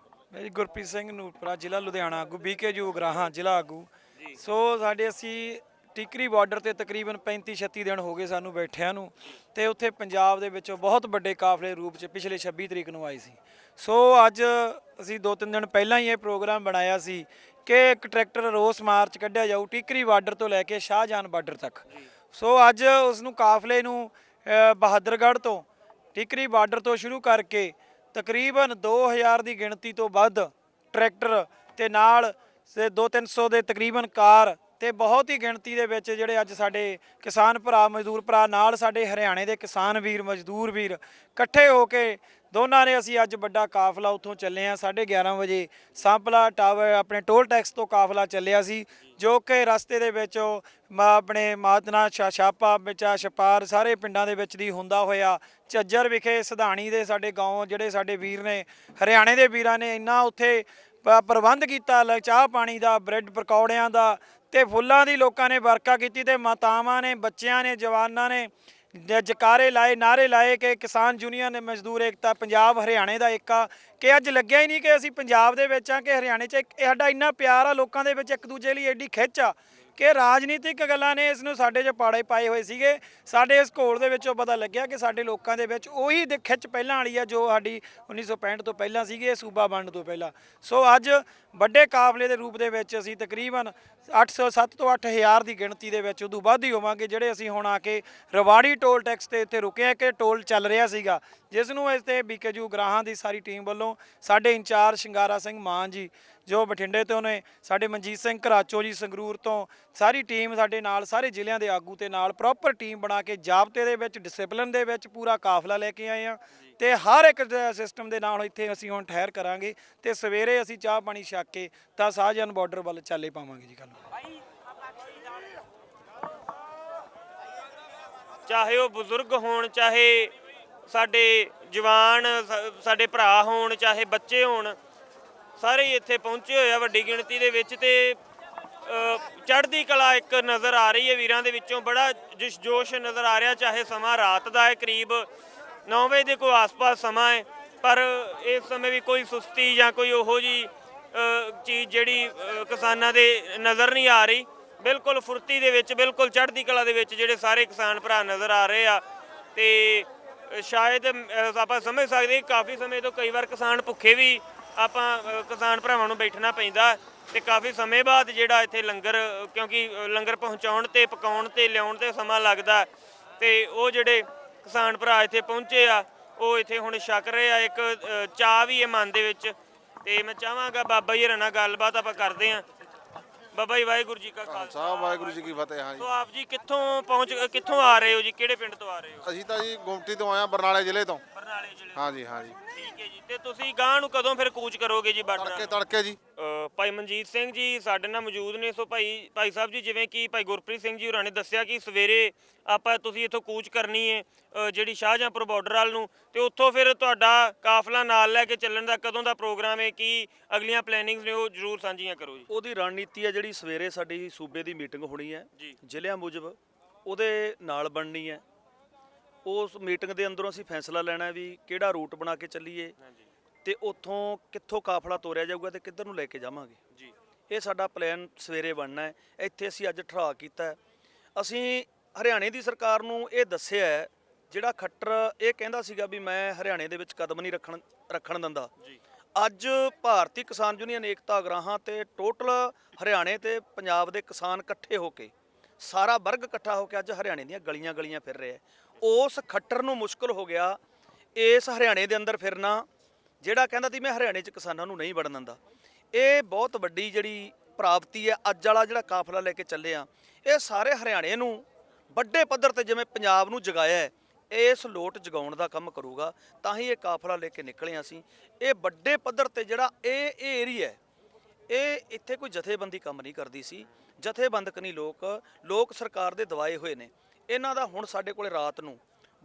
ਮੈਂ ਜੀ ਗੁਰਪ੍ਰੀਤ ਸਿੰਘ ਨੂਰਪੁਰਾ, ਜ਼ਿਲ੍ਹਾ ਲੁਧਿਆਣਾ, ਆਗੂ BKU ਉਗਰਾਹਾਂ ਜ਼ਿਲ੍ਹਾ ਆਗੂ। ਸੋ ਸਾਡੇ ਅਸੀਂ ਟਿਕਰੀ ਬਾਰਡਰ ਤੇ ਤਕਰੀਬਨ 35-36 ਦਿਨ ਹੋ ਗਏ ਸਾਨੂੰ ਬੈਠਿਆਂ ਨੂੰ ਤੇ ਉੱਥੇ ਪੰਜਾਬ ਦੇ ਵਿੱਚੋਂ ਬਹੁਤ ਵੱਡੇ ਕਾਫਲੇ ਰੂਪ 'ਚ ਪਿਛਲੇ 26 ਤਰੀਕ ਨੂੰ ਆਈ ਸੀ। ਸੋ ਅੱਜ ਅਸੀਂ 2-3 ਦਿਨ ਪਹਿਲਾਂ ਹੀ ਇਹ ਪ੍ਰੋਗਰਾਮ ਬਣਾਇਆ ਸੀ ਕਿ ਇੱਕ ਟਰੈਕਟਰ ਰੋਸ ਮਾਰਚ ਕੱਢਿਆ ਜਾਊ ਟਿਕਰੀ ਬਾਰਡਰ ਤੋਂ ਲੈ ਕੇ ਸ਼ਾਹਜਹਾਨ ਬਾਰਡਰ ਤੱਕ। ਸੋ ਅੱਜ ਉਸ ਨੂੰ ਕਾਫਲੇ ਨੂੰ ਬਹਾਦਰਗੜ੍ਹ ਤੋਂ ਟਿਕਰੀ ਬਾਰਡਰ ਤੋਂ ਸ਼ੁਰੂ ਕਰਕੇ ਤਕਰੀਬਨ 2000 ਦੀ ਗਿਣਤੀ ਤੋਂ ਵੱਧ ਟਰੈਕਟਰ ਤੇ ਨਾਲ 200-300 ਦੇ ਤਕਰੀਬਨ ਕਾਰ ਤੇ ਬਹੁਤ ਹੀ ਗਿਣਤੀ ਦੇ ਵਿੱਚ ਜਿਹੜੇ ਅੱਜ ਸਾਡੇ ਕਿਸਾਨ ਭਰਾ ਮਜ਼ਦੂਰ ਭਰਾ ਨਾਲ ਸਾਡੇ ਹਰਿਆਣੇ ਦੇ ਕਿਸਾਨ ਵੀਰ ਮਜ਼ਦੂਰ ਵੀਰ ਇਕੱਠੇ ਹੋ ਕੇ ਦੋਨਾਂ ਨੇ ਅਸੀਂ ਅੱਜ ਵੱਡਾ ਕਾਫਲਾ ਉੱਥੋਂ ਚੱਲੇ ਆ। 11:30 ਵਜੇ ਸਾਂਪਲਾ ਟਾਵਰ ਆਪਣੇ ਟੋਲ ਟੈਕਸ ਤੋਂ ਕਾਫਲਾ ਚੱਲਿਆ ਸੀ ਜੋ ਕਿ ਰਸਤੇ ਦੇ ਵਿੱਚ ਆਪਣੇ ਮਾਤਨਾ ਛਾਪਾ ਵਿਚਾ ਛਪਾਰ ਸਾਰੇ ਪਿੰਡਾਂ ਦੇ ਵਿੱਚ ਦੀ ਹੁੰਦਾ ਹੋਇਆ ਝੱਜਰ ਵਿਖੇ ਸਧਾਣੀ ਦੇ ਸਾਡੇ ਗਾਉਂ ਜਿਹੜੇ ਸਾਡੇ ਵੀਰ ਨੇ ਹਰਿਆਣੇ ਦੇ ਵੀਰਾਂ ਨੇ ਇੰਨਾ ਉੱਥੇ ਪ੍ਰਬੰਧ ਕੀਤਾ ਚਾਹ ਪਾਣੀ ਦਾ, ਬ੍ਰੈਡ ਪਕੌੜਿਆਂ ਦਾ ਤੇ ਫੁੱਲਾਂ ਦੀ ਲੋਕਾਂ ਨੇ ਵਰਕਾ ਕੀਤੀ ਤੇ ਮਾਤਾਵਾਂ ਨੇ, ਬੱਚਿਆਂ ਨੇ, ਜਵਾਨਾਂ ਨੇ ਜਕਾਰੇ ਲਾਏ, ਨਾਰੇ ਲਾਏ ਕਿ ਕਿਸਾਨ ਯੂਨੀਅਨ ਨੇ ਮਜ਼ਦੂਰ ਏਕਤਾ ਪੰਜਾਬ ਹਰਿਆਣੇ ਦਾ ਏਕਾ। ਕਿ ਅੱਜ ਲੱਗਿਆ ਹੀ ਨਹੀਂ ਕਿ ਅਸੀਂ ਪੰਜਾਬ ਦੇ ਵਿੱਚ ਆ ਕਿ ਹਰਿਆਣੇ 'ਚ ਸਾਡਾ ਇੰਨਾ ਪਿਆਰ ਆ ਲੋਕਾਂ ਦੇ ਵਿੱਚ ਇੱਕ ਦੂਜੇ ਲਈ ਐਡੀ ਖਿੱਚ ਆ ਕਿ ਰਾਜਨੀਤਿਕ ਗੱਲਾਂ ਨੇ ਇਸ ਨੂੰ ਸਾਡੇ 'ਚ ਪਾੜੇ ਪਾਏ ਹੋਏ ਸੀਗੇ। ਸਾਡੇ ਇਸ ਘੋਲ ਦੇ ਵਿੱਚੋਂ ਪਤਾ ਲੱਗਿਆ ਕਿ ਸਾਡੇ ਲੋਕਾਂ ਦੇ ਵਿੱਚ ਉਹੀ ਖਿੱਚ ਪਹਿਲਾਂ ਵਾਲੀ ਆ ਜੋ ਸਾਡੀ 1965 ਤੋਂ ਪਹਿਲਾਂ ਸੀਗੀ, ਇਹ ਸੂਬਾ ਬਣਨ ਤੋਂ ਪਹਿਲਾਂ। ਸੋ ਅੱਜ ਵੱਡੇ ਕਾਫਲੇ ਦੇ ਰੂਪ ਦੇ ਵਿੱਚ ਅਸੀਂ ਤਕਰੀਬਨ 7 ਤੋਂ 8000 ਦੀ ਗਿਣਤੀ ਦੇ ਵਿੱਚ ਉਦੋਂ ਵੱਧ ਹੀ ਹੋਵਾਂਗੇ ਜਿਹੜੇ ਅਸੀਂ ਹੁਣ ਆ ਕੇ ਰਵਾੜੀ ਟੋਲ ਟੈਕਸ ਤੇ ਇੱਥੇ ਰੁਕੇ ਆ ਕਿ ਟੋਲ ਚੱਲ ਰਿਹਾ ਸੀਗਾ ਜਿਸ ਨੂੰ ਇਸ ਤੇ BKU ਉਗਰਾਹਾਂ ਦੀ ਸਾਰੀ ਟੀਮ ਵੱਲੋਂ ਸਾਡੇ ਇੰਚਾਰਜ ਸ਼ਿੰਗਾਰਾ ਸਿੰਘ ਮਾਨ ਜੀ ਜੋ ਬਠਿੰਡੇ ਤੋਂ ਨੇ, ਸਾਡੇ ਮਨਜੀਤ ਸਿੰਘ ਘਰਾਚੋ ਜੀ ਸੰਗਰੂਰ ਤੋਂ, ਸਾਰੀ ਟੀਮ ਸਾਡੇ ਨਾਲ ਸਾਰੇ ਜ਼ਿਲ੍ਹਿਆਂ ਦੇ ਆਗੂ ਤੇ ਨਾਲ ਪ੍ਰੋਪਰ ਟੀਮ ਬਣਾ ਕੇ ਜਾਬਤੇ ਦੇ ਵਿੱਚ ਡਿਸਪਲਿਨ ਦੇ ਵਿੱਚ ਪੂਰਾ ਕਾਫਲਾ ਲੈ ਕੇ ਆਏ ਆ ਤੇ ਹਰ ਇੱਕ ਸਿਸਟਮ ਦੇ ਨਾਲ ਇੱਥੇ ਅਸੀਂ ਹੁਣ ਠਹਿਰ ਕਰਾਂਗੇ ਤੇ ਸਵੇਰੇ ਅਸੀਂ ਚਾਹ ਪਾਣੀ ਛਕ ਕੇ ਤਾਂ ਸ਼ਾਹਜਹਾਨ ਬਾਰਡਰ ਵੱਲ ਚਾਲੇ ਪਾਵਾਂਗੇ ਜੀ। ਕੱਲ ਚਾਹੇ ਉਹ ਬਜ਼ੁਰਗ ਹੋਣ, ਚਾਹੇ ਸਾਡੇ ਜਵਾਨ ਸਾਡੇ ਭਰਾ ਹੋਣ, ਚਾਹੇ ਬੱਚੇ ਹੋਣ, ਸਾਰੇ ਹੀ ਇੱਥੇ ਪਹੁੰਚੇ ਹੋਏ ਆ ਵੱਡੀ ਗਿਣਤੀ ਦੇ ਵਿੱਚ ਤੇ ਚੜ੍ਹਦੀ ਕਲਾ ਇੱਕ ਨਜ਼ਰ ਆ ਰਹੀ ਹੈ ਵੀਰਾਂ ਦੇ ਵਿੱਚੋਂ। ਬੜਾ ਜੋਸ਼ ਨਜ਼ਰ ਆ ਰਿਹਾ, ਚਾਹੇ ਸਮਾਂ ਰਾਤ ਦਾ ਹੈ, ਕਰੀਬ 9 ਵਜੇ ਦੇ ਕੋਈ ਆਸ-ਪਾਸ ਸਮਾਂ ਹੈ, ਪਰ ਇਸ ਸਮੇਂ ਵੀ ਕੋਈ ਸੁਸਤੀ ਜਾਂ ਕੋਈ ਉਹੋ ਜਿਹੀ ਚੀਜ਼ ਜਿਹੜੀ ਕਿਸਾਨਾਂ ਦੇ ਨਜ਼ਰ ਨਹੀਂ ਆ ਰਹੀ। ਬਿਲਕੁਲ ਫੁਰਤੀ ਦੇ ਵਿੱਚ, ਬਿਲਕੁਲ ਚੜ੍ਹਦੀ ਕਲਾ ਦੇ ਵਿੱਚ ਜਿਹੜੇ ਸਾਰੇ ਕਿਸਾਨ ਭਰਾ ਨਜ਼ਰ ਆ ਰਹੇ ਆ ਤੇ ਸ਼ਾਇਦ ਆਪਾਂ ਸਮਝ ਸਕਦੇ ਕਾਫੀ ਸਮੇਂ ਤੋਂ ਕਈ ਵਾਰ ਕਿਸਾਨ ਭੁੱਖੇ ਵੀ ਆਪਾਂ ਕਿਸਾਨ ਭਰਾਵਾਂ ਨੂੰ ਬੈਠਣਾ ਪੈਂਦਾ ਤੇ ਕਾਫੀ ਸਮੇਂ ਬਾਅਦ ਜਿਹੜਾ ਇੱਥੇ ਲੰਗਰ, ਕਿਉਂਕਿ ਲੰਗਰ ਪਹੁੰਚਾਉਣ ਤੇ ਪਕਾਉਣ ਤੇ ਲਿਆਉਣ ਤੇ ਸਮਾਂ ਲੱਗਦਾ ਤੇ ਉਹ ਜਿਹੜੇ ਕਿਸਾਨ ਭਰਾ ਇੱਥੇ ਪਹੁੰਚੇ ਆ ਉਹ ਇੱਥੇ ਹੁਣ ਛਕ ਰਹੇ ਆ। ਇੱਕ ਚਾਹ ਵੀ ਹੈ ਮਨ ਦੇ ਵਿੱਚ ਤੇ ਮੈਂ ਚਾਹਾਂਗਾ ਬਾਬਾ ਜੀ ਹਰਾਂ ਨਾਲ ਗੱਲਬਾਤ ਆਪਾਂ ਕਰਦੇ ਹਾਂ। ਬਾਬਾ ਜੀ ਵਾਹਿਗੁਰੂ ਜੀ ਕਾ ਖਾਲਸਾ ਵਾਹਿਗੁਰੂ ਜੀ ਕੀ ਫਤਿਹ। ਹਾਂ ਜੀ, ਸੋ ਆਪ ਜੀ ਕਿੱਥੋਂ ਆ ਰਹੇ ਹੋ ਜੀ, ਕਿਹੜੇ ਪਿੰਡ ਤੋਂ ਆ ਰਹੇ ਹੋ? ਅਸੀਂ ਤਾਂ ਜੀ ਗੁਮਟੀ ਤੋਂ ਆਏ ਆ, ਬਰਨਾਲੇ ਜ਼ਿਲ੍ਹੇ ਤੋਂ। ਬਰਨਾਲੇ ਜ਼ਿਲ੍ਹੇ ਹਾਂ ਜੀ, ਹਾਂ ਜੀ। ਠੀਕ ਹੈ ਜੀ। ਤੇ ਤੁਸੀਂ ਗਾਂਹ ਨੂੰ ਕਦੋਂ ਫਿਰ ਕੂਚ ਕਰੋਗੇ ਜੀ ਬਾਰਡਰ? ਤੜਕੇ ਜੀ। ਭਾਈ ਮਨਜੀਤ ਸਿੰਘ ਜੀ ਸਾਡੇ ਨਾਲ ਮੌਜੂਦ ਨੇ। ਸੋ ਭਾਈ ਸਾਹਿਬ ਜੀ, ਜਿਵੇਂ ਕਿ ਭਾਈ ਗੁਰਪ੍ਰੀਤ ਸਿੰਘ ਜੀ ਹੋਰਾਂ ਨੇ ਦੱਸਿਆ ਕਿ ਸਵੇਰੇ ਤੁਸੀਂ ਇੱਥੋਂ ਕੂਚ ਕਰਨੀ ਹੈ ਜਿਹੜੀ ਸ਼ਾਹਜਹਾਂਪੁਰ ਬਾਰਡਰ ਵੱਲ ਨੂੰ ਤੇ ਉੱਥੋਂ ਫਿਰ ਤੁਹਾਡਾ ਕਾਫਲਾ ਨਾਲ ਲੈ ਕੇ ਚੱਲਣ ਦਾ ਕਦੋਂ ਦਾ ਪ੍ਰੋਗਰਾਮ ਹੈ, ਕੀ ਅਗਲੀਆਂ ਪਲੈਨਿੰਗਸ ਨੇ ਉਹ ਜ਼ਰੂਰ ਸਾਂਝੀਆਂ ਕਰੋ ਜੀ। ਉਹਦੀ ਰਣਨੀਤੀ ਹੈ ਜਿਹੜੀ ਸਵੇਰੇ ਸਾਡੀ ਸੂਬੇ ਦੀ ਮੀਟਿੰਗ ਹੋਣੀ ਹੈ ਜ਼ਿਲ੍ਹਿਆਂ ਮੁਜਬ, ਉਹਦੇ ਨਾਲ ਬਣਨੀ ਹੈ। ਉਸ ਮੀਟਿੰਗ ਦੇ ਅੰਦਰੋਂ ਅਸੀਂ ਫੈਸਲਾ ਲੈਣਾ ਵੀ ਕਿਹੜਾ ਰੂਟ ਬਣਾ ਕੇ ਚੱਲੀਏ ਤੇ ਉੱਥੋਂ ਕਿੱਥੋਂ ਕਾਫਲਾ ਤੋਰਿਆ ਜਾਊਗਾ ਤੇ ਕਿੱਧਰ ਨੂੰ ਲੈ ਕੇ ਜਾਵਾਂਗੇ ਜੀ। ਇਹ ਸਾਡਾ ਪਲਾਨ ਸਵੇਰੇ ਬਣਨਾ ਹੈ। ਇੱਥੇ ਅਸੀਂ ਅੱਜ ਠਰਾ ਕੀਤਾ। ਅਸੀਂ ਹਰਿਆਣੇ ਦੀ ਸਰਕਾਰ ਨੂੰ ਇਹ ਦੱਸਿਆ, ਜਿਹੜਾ ਖੱਟਰ ਇਹ ਕਹਿੰਦਾ ਸੀਗਾ ਵੀ ਮੈਂ ਹਰਿਆਣੇ ਦੇ ਵਿੱਚ ਕਦਮ ਨਹੀਂ ਰੱਖਣ ਦਿੰਦਾ। ਅੱਜ ਭਾਰਤੀ ਕਿਸਾਨ ਯੂਨੀਅਨ ਏਕਤਾ ਉਗਰਾਹਾਂ ਤੇ ਟੋਟਲ ਹਰਿਆਣੇ ਤੇ ਪੰਜਾਬ ਦੇ ਕਿਸਾਨ ਇਕੱਠੇ ਹੋ ਕੇ, ਸਾਰਾ ਵਰਗ ਇਕੱਠਾ ਹੋ ਕੇ ਅੱਜ ਹਰਿਆਣੇ ਦੀਆਂ ਗਲੀਆਂ ਫਿਰ ਰਿਹਾ। ਉਸ ਖੱਟਰ ਨੂੰ ਮੁਸ਼ਕਲ ਹੋ ਗਿਆ ਇਸ ਹਰਿਆਣੇ ਦੇ ਅੰਦਰ ਫਿਰਨਾ ਜਿਹੜਾ ਕਹਿੰਦਾ ਸੀ ਮੈਂ ਹਰਿਆਣੇ 'ਚ ਕਿਸਾਨਾਂ ਨੂੰ ਨਹੀਂ ਵੜਨ ਦਿੰਦਾ। ਇਹ ਬਹੁਤ ਵੱਡੀ ਜਿਹੜੀ ਪ੍ਰਾਪਤੀ ਹੈ ਅੱਜ ਵਾਲਾ ਜਿਹੜਾ ਕਾਫਲਾ ਲੈ ਕੇ ਚੱਲੇ ਆ, ਇਹ ਸਾਰੇ ਹਰਿਆਣੇ ਨੂੰ ਵੱਡੇ ਪੱਧਰ ਤੇ ਜਿਵੇਂ ਪੰਜਾਬ ਨੂੰ ਜਗਾਇਆ ਹੈ, ਇਸ ਲੋਟ ਜਗਾਉਣ ਦਾ ਕੰਮ ਕਰੂਗਾ। ਤਾਂ ਹੀ ਇਹ ਕਾਫਲਾ ਲੈ ਕੇ ਨਿਕਲੇ ਅਸੀਂ। ਇਹ ਵੱਡੇ ਪੱਧਰ ਤੇ ਜਿਹੜਾ ਇਹ ਏਰੀਆ, ਇਹ ਇੱਥੇ ਕੋਈ ਜਥੇਬੰਦੀ ਕੰਮ ਨਹੀਂ ਕਰਦੀ ਸੀ। ਜਥੇਬੰਦਕ ਨਹੀਂ, ਲੋਕ ਸਰਕਾਰ ਦੇ ਦਵਾਏ ਹੋਏ ਨੇ। ਇਹਨਾਂ ਦਾ ਹੁਣ ਸਾਡੇ ਕੋਲੇ ਰਾਤ ਨੂੰ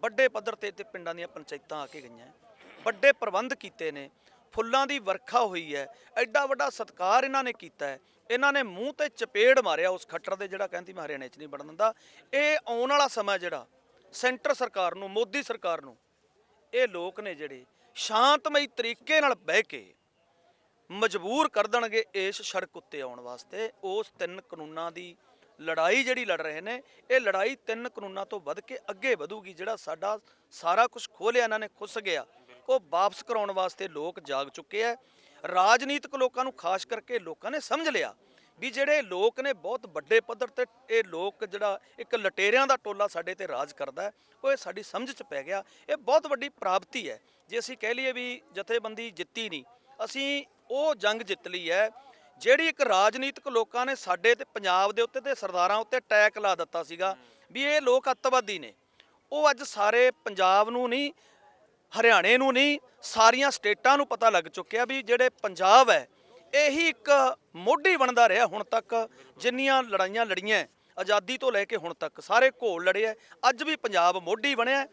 ਵੱਡੇ ਪੱਧਰ ਤੇ ਪਿੰਡਾਂ ਦੀਆਂ ਪੰਚਾਇਤਾਂ ਆ ਕੇ ਗਈਆਂ, ਵੱਡੇ ਪ੍ਰਬੰਧ ਕੀਤੇ ਨੇ, ਫੁੱਲਾਂ ਦੀ ਵਰਖਾ ਹੋਈ ਹੈ, ਐਡਾ ਵੱਡਾ ਸਤਿਕਾਰ ਇਹਨਾਂ ਨੇ ਕੀਤਾ ਹੈ। ਇਹਨਾਂ ਨੇ ਮੂੰਹ ਤੇ ਚਪੇੜ ਮਾਰਿਆ ਉਸ ਖੱਟਰ ਦੇ ਜਿਹੜਾ ਕਹਿੰਦੀ ਮੈਂ ਹਰਿਆਣੇ 'ਚ ਨਹੀਂ ਵੜਨ ਦਿੰਦਾ। ਇਹ ਆਉਣ ਵਾਲਾ ਸਮਾਂ ਜਿਹੜਾ ਸੈਂਟਰ ਸਰਕਾਰ ਨੂੰ, ਮੋਦੀ ਸਰਕਾਰ ਨੂੰ, ਇਹ ਲੋਕ ਨੇ ਜਿਹੜੇ ਸ਼ਾਂਤਮਈ ਤਰੀਕੇ ਨਾਲ ਬਹਿ ਕੇ ਮਜਬੂਰ ਕਰ ਦੇਣਗੇ ਇਸ ਸੜਕ ਉੱਤੇ ਆਉਣ ਵਾਸਤੇ। ਉਸ 3 ਕਾਨੂੰਨਾਂ ਦੀ ਲੜਾਈ ਜਿਹੜੀ ਲੜ ਰਹੇ ਨੇ, ਇਹ ਲੜਾਈ 3 ਕਾਨੂੰਨਾਂ ਤੋਂ ਵੱਧ ਕੇ ਅੱਗੇ ਵਧੂਗੀ। ਜਿਹੜਾ ਸਾਡਾ ਸਾਰਾ ਕੁਝ ਖੋਲਿਆ ਇਹਨਾਂ ਨੇ, ਖੁੱਸ ਗਿਆ, ਉਹ ਵਾਪਸ ਕਰਾਉਣ ਵਾਸਤੇ ਲੋਕ ਜਾਗ ਚੁੱਕੇ ਹੈ। ਰਾਜਨੀਤਿਕ ਲੋਕਾਂ ਨੂੰ ਖਾਸ ਕਰਕੇ ਲੋਕਾਂ ਨੇ ਸਮਝ ਲਿਆ ਵੀ ਜਿਹੜੇ ਲੋਕ ਨੇ ਬਹੁਤ ਵੱਡੇ ਪੱਧਰ ਤੇ ਇਹ ਲੋਕ ਜਿਹੜਾ ਇੱਕ ਲਟੇਰਿਆਂ ਦਾ ਟੋਲਾ ਸਾਡੇ ਤੇ ਰਾਜ ਕਰਦਾ ਹੈ, ਉਹ ਇਹ ਸਾਡੀ ਸਮਝ 'ਚ ਪੈ ਗਿਆ। ਇਹ ਬਹੁਤ ਵੱਡੀ ਪ੍ਰਾਪਤੀ ਹੈ। ਜੇ ਅਸੀਂ ਕਹਿ ਲਈਏ ਵੀ ਜਥੇਬੰਦੀ ਜਿੱਤੀ ਨਹੀਂ, ਅਸੀਂ ਉਹ ਜੰਗ ਜਿੱਤ ਲਈ ਹੈ ਜਿਹੜੀ ਇੱਕ ਰਾਜਨੀਤਿਕ ਲੋਕਾਂ ਨੇ ਸਾਡੇ ਤੇ ਪੰਜਾਬ ਦੇ ਉੱਤੇ ਤੇ ਸਰਦਾਰਾਂ ਉੱਤੇ ਅਟੈਕ ਲਾ ਦਿੱਤਾ ਸੀਗਾ ਵੀ ਇਹ ਲੋਕ ਅੱਤਵਾਦੀ ਨੇ। ਉਹ ਅੱਜ ਸਾਰੇ ਪੰਜਾਬ ਨੂੰ ਨਹੀਂ, ਹਰਿਆਣੇ ਨੂੰ ਨਹੀਂ, ਸਾਰੀਆਂ ਸਟੇਟਾਂ ਨੂੰ ਪਤਾ ਲੱਗ ਚੁੱਕਿਆ ਵੀ ਜਿਹੜੇ ਪੰਜਾਬ ਹੈ ਇਹੀ ਇੱਕ ਮੋਢੀ ਬਣਦਾ ਰਿਹਾ ਹੁਣ ਤੱਕ। ਜਿੰਨੀਆਂ ਲੜਾਈਆਂ ਲੜੀਆਂ ਆਜ਼ਾਦੀ ਤੋਂ ਲੈ ਕੇ ਹੁਣ ਤੱਕ ਸਾਰੇ ਘੋਲ ਲੜੇ ਹੈ, ਅੱਜ ਵੀ ਪੰਜਾਬ ਮੋਢੀ ਬਣਿਆ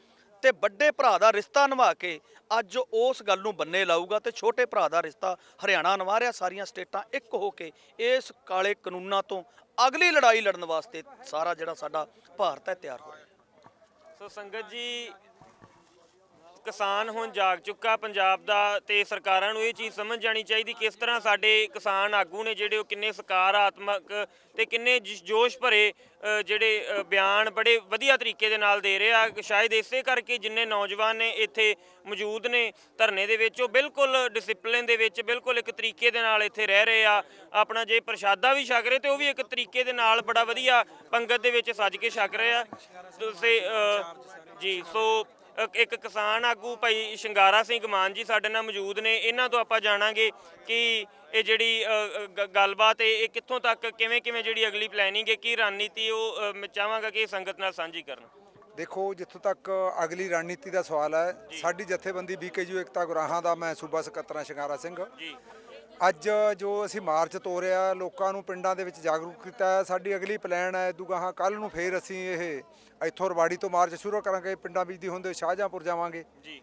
ਤੇ ਵੱਡੇ ਭਰਾ ਦਾ ਰਿਸ਼ਤਾ ਨਿਭਾ ਕੇ ਅੱਜ ਉਸ ਗੱਲ ਨੂੰ ਬੰਨੇ ਲਾਊਗਾ ਤੇ ਛੋਟੇ ਭਰਾ ਦਾ ਰਿਸ਼ਤਾ ਹਰਿਆਣਾ ਨਿਭਾ ਰਿਹਾ। ਸਾਰੀਆਂ ਸਟੇਟਾਂ ਇੱਕ ਹੋ ਕੇ ਇਸ ਕਾਲੇ ਕਾਨੂੰਨਾਂ ਤੋਂ ਅਗਲੀ ਲੜਾਈ ਲੜਨ ਵਾਸਤੇ ਸਾਰਾ ਜਿਹੜਾ ਸਾਡਾ ਭਾਰਤ ਹੈ ਤਿਆਰ ਹੋ ਰਿਹਾ। ਸੋ ਸੰਗਤ ਜੀ, ਕਿਸਾਨ ਹੁਣ ਜਾਗ ਚੁੱਕਾ ਪੰਜਾਬ ਦਾ, ਤੇ ਸਰਕਾਰਾਂ ਨੂੰ ਇਹ ਚੀਜ਼ ਸਮਝ ਜਾਣੀ ਚਾਹੀਦੀ ਕਿਸ ਤਰ੍ਹਾਂ ਸਾਡੇ ਕਿਸਾਨ ਆਗੂ ਨੇ ਜਿਹੜੇ ਉਹ ਕਿੰਨੇ ਸਕਾਰਾਤਮਕ ਤੇ ਕਿੰਨੇ ਜੋਸ਼ ਭਰੇ ਜਿਹੜੇ ਬਿਆਨ ਬੜੇ ਵਧੀਆ ਤਰੀਕੇ ਦੇ ਨਾਲ ਦੇ ਰਹੇ ਆ। ਸ਼ਾਇਦ ਇਸੇ ਕਰਕੇ ਜਿੰਨੇ ਨੌਜਵਾਨ ਨੇ ਇੱਥੇ ਮੌਜੂਦ ਨੇ ਧਰਨੇ ਦੇ ਵਿੱਚ, ਉਹ ਬਿਲਕੁਲ ਡਿਸਪਲਿਨ ਦੇ ਵਿੱਚ, ਬਿਲਕੁਲ ਇੱਕ ਤਰੀਕੇ ਦੇ ਨਾਲ ਇੱਥੇ ਰਹਿ ਰਹੇ ਆ। ਆਪਣਾ ਜੇ ਪ੍ਰਸ਼ਾਦਾ ਵੀ ਛਕ ਰਹੇ ਤੇ ਉਹ ਵੀ ਇੱਕ ਤਰੀਕੇ ਦੇ ਨਾਲ ਬੜਾ ਵਧੀਆ ਪੰਗਤ ਦੇ ਵਿੱਚ ਸੱਜ ਕੇ ਛਕ ਰਹੇ ਆ। ਤੁਸੀਂ ਜੀ, ਸੋ ਇੱਕ ਕਿਸਾਨ ਆਗੂ ਭਾਈ ਸ਼ਿੰਗਾਰਾ ਸਿੰਘ ਮਾਨ ਜੀ ਸਾਡੇ ਨਾਲ ਮੌਜੂਦ ਨੇ। ਇਹਨਾਂ ਤੋਂ ਆਪਾਂ ਜਾਣਾਂਗੇ ਕਿ ਇਹ ਜਿਹੜੀ ਗੱਲਬਾਤ ਇਹ ਕਿੱਥੋਂ ਤੱਕ ਕਿਵੇਂ ਜਿਹੜੀ ਅਗਲੀ ਪਲੈਨਿੰਗ ਹੈ, ਕੀ ਰਣਨੀਤੀ, ਉਹ ਮੈਂ ਚਾਹਾਂਗਾ ਕਿ ਸੰਗਤ ਨਾਲ ਸਾਂਝੀ ਕਰਨ। ਦੇਖੋ, ਜਿੱਥੋਂ ਤੱਕ ਅਗਲੀ ਰਣਨੀਤੀ ਦਾ ਸਵਾਲ ਹੈ, ਸਾਡੀ ਜਥੇਬੰਦੀ BKU ਏਕਤਾ ਗੁਰਾਹਾਂ ਦਾ ਮੈਂ ਸੂਬਾ ਸਕੱਤਰ ਸ਼ਿੰਗਾਰਾ ਸਿੰਘ ਜੀ। ਅੱਜ ਜੋ ਅਸੀਂ ਮਾਰਚ ਤੋਰਿਆ, ਲੋਕਾਂ ਨੂੰ ਪਿੰਡਾਂ ਦੇ ਵਿੱਚ ਜਾਗਰੂਕ ਕੀਤਾ। ਸਾਡੀ ਅਗਲੀ ਪਲਾਨ ਹੈ ਦੂਗਾਹਾਂ ਕੱਲ ਨੂੰ ਫੇਰ ਅਸੀਂ ਇਹ ਇੱਥੋਂ ਰਵਾੜੀ ਤੋਂ ਮਾਰਚ ਸ਼ੁਰੂ ਕਰਾਂਗੇ, ਪਿੰਡਾਂ ਵਿੱਚ ਦੀ ਹੁੰਦੇ ਸ਼ਾਹਜਹਾਂਪੁਰ ਜਾਵਾਂਗੇ ਜੀ।